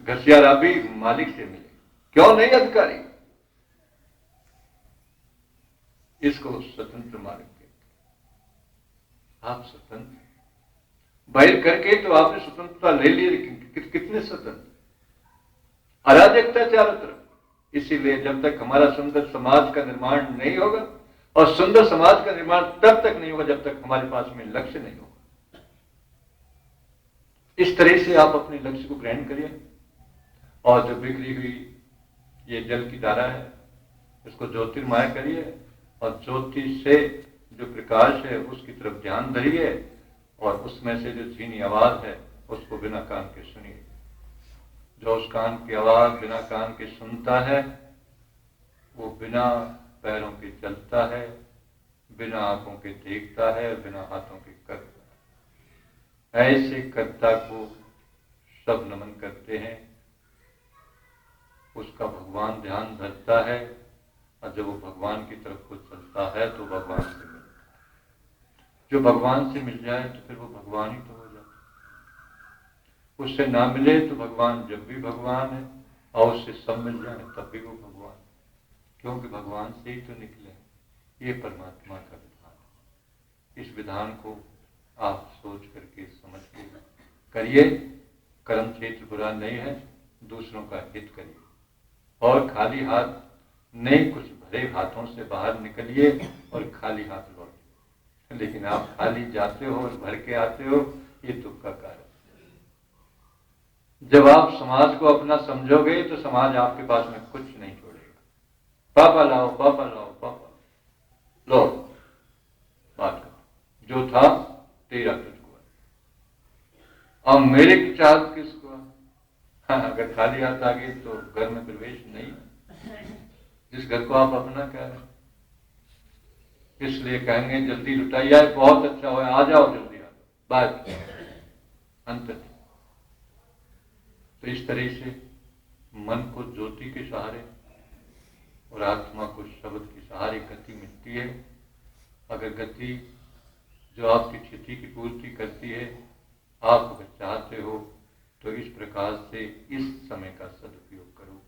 घसियारा भी मालिक से मिलेगा। क्यों नहीं अधिकारी? इसको स्वतंत्र मार्ग कहते। आप स्वतंत्र बाहर करके तो आपने स्वतंत्रता ले ली, लेकिन कितने स्वतंत्र? अराजकता चारों तरफ। इसीलिए जब तक हमारा सुंदर समाज का निर्माण नहीं होगा, और सुंदर समाज का निर्माण तब तक नहीं होगा जब तक हमारे पास में लक्ष्य नहीं होगा। इस तरह से आप अपने लक्ष्य को ग्रहण करिए, और जो बिखरी हुई ये जल की धारा है इसको ज्योतिर्मय करिए, और ज्योति से जो प्रकाश है उसकी तरफ ध्यान धरिए, और उसमें से जो धीमी आवाज है उसको बिना कान के सुनिए। जो उस कान की आवाज बिना कान के सुनता है, वो बिना पैरों के चलता है, बिना आंखों के देखता है, बिना हाथों के करता है। ऐसे कर्ता को सब नमन करते हैं। उसका भगवान ध्यान धरता है, और जब वो भगवान की तरफ को चलता है तो भगवान से मिलता है। जो भगवान से मिल जाए तो फिर वो भगवान ही तो हो जाता है। उससे ना मिले तो भगवान जब भी भगवान है, और उससे सब मिल जाए तब भी वो भगवान, क्योंकि भगवान से ही तो निकले। ये परमात्मा का विधान है। इस विधान को आप सोच करके समझ के करिए। कर्म क्षेत्र बुरा नहीं है, दूसरों का हित करिए, और खाली हाथ नहीं, कुछ भरे हाथों से बाहर निकलिए और खाली हाथ लौटिए। लेकिन आप खाली जाते हो और भर के आते हो, ये दुख का कारण। जब आप समाज को अपना समझोगे तो समाज आपके पास में कुछ नहीं छोड़ेगा। पापा लाओ, पापा लाओ, पापा लो, बात करो, जो था तेरा तुझको है, अब मेरे की चाहत किसको है? हाँ, अगर खाली हाथ आ गए तो घर में प्रवेश नहीं, जिस घर को आप अपना कह रहे हैं। इसलिए कहेंगे जल्दी लुटाई आए, बहुत अच्छा हो, आ जाओ जल्दी, आ बात अंत। तो इस तरह से मन को ज्योति के सहारे और आत्मा को शब्द के सहारे गति मिलती है। अगर गति जो आपकी क्षति की पूर्ति करती है, आप अगर चाहते हो तो इस प्रकार से इस समय का सदुपयोग करो।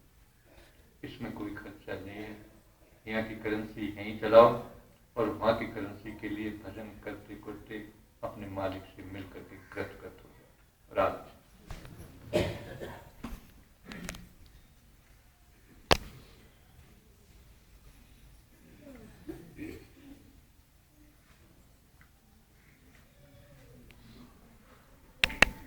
इसमें कोई खर्चा नहीं है। यहाँ की करेंसी यहीं चलाओ, और वहाँ की करेंसी के लिए भजन करते करते अपने मालिक से मिलकर के कृतकृत हो जाए। राधे।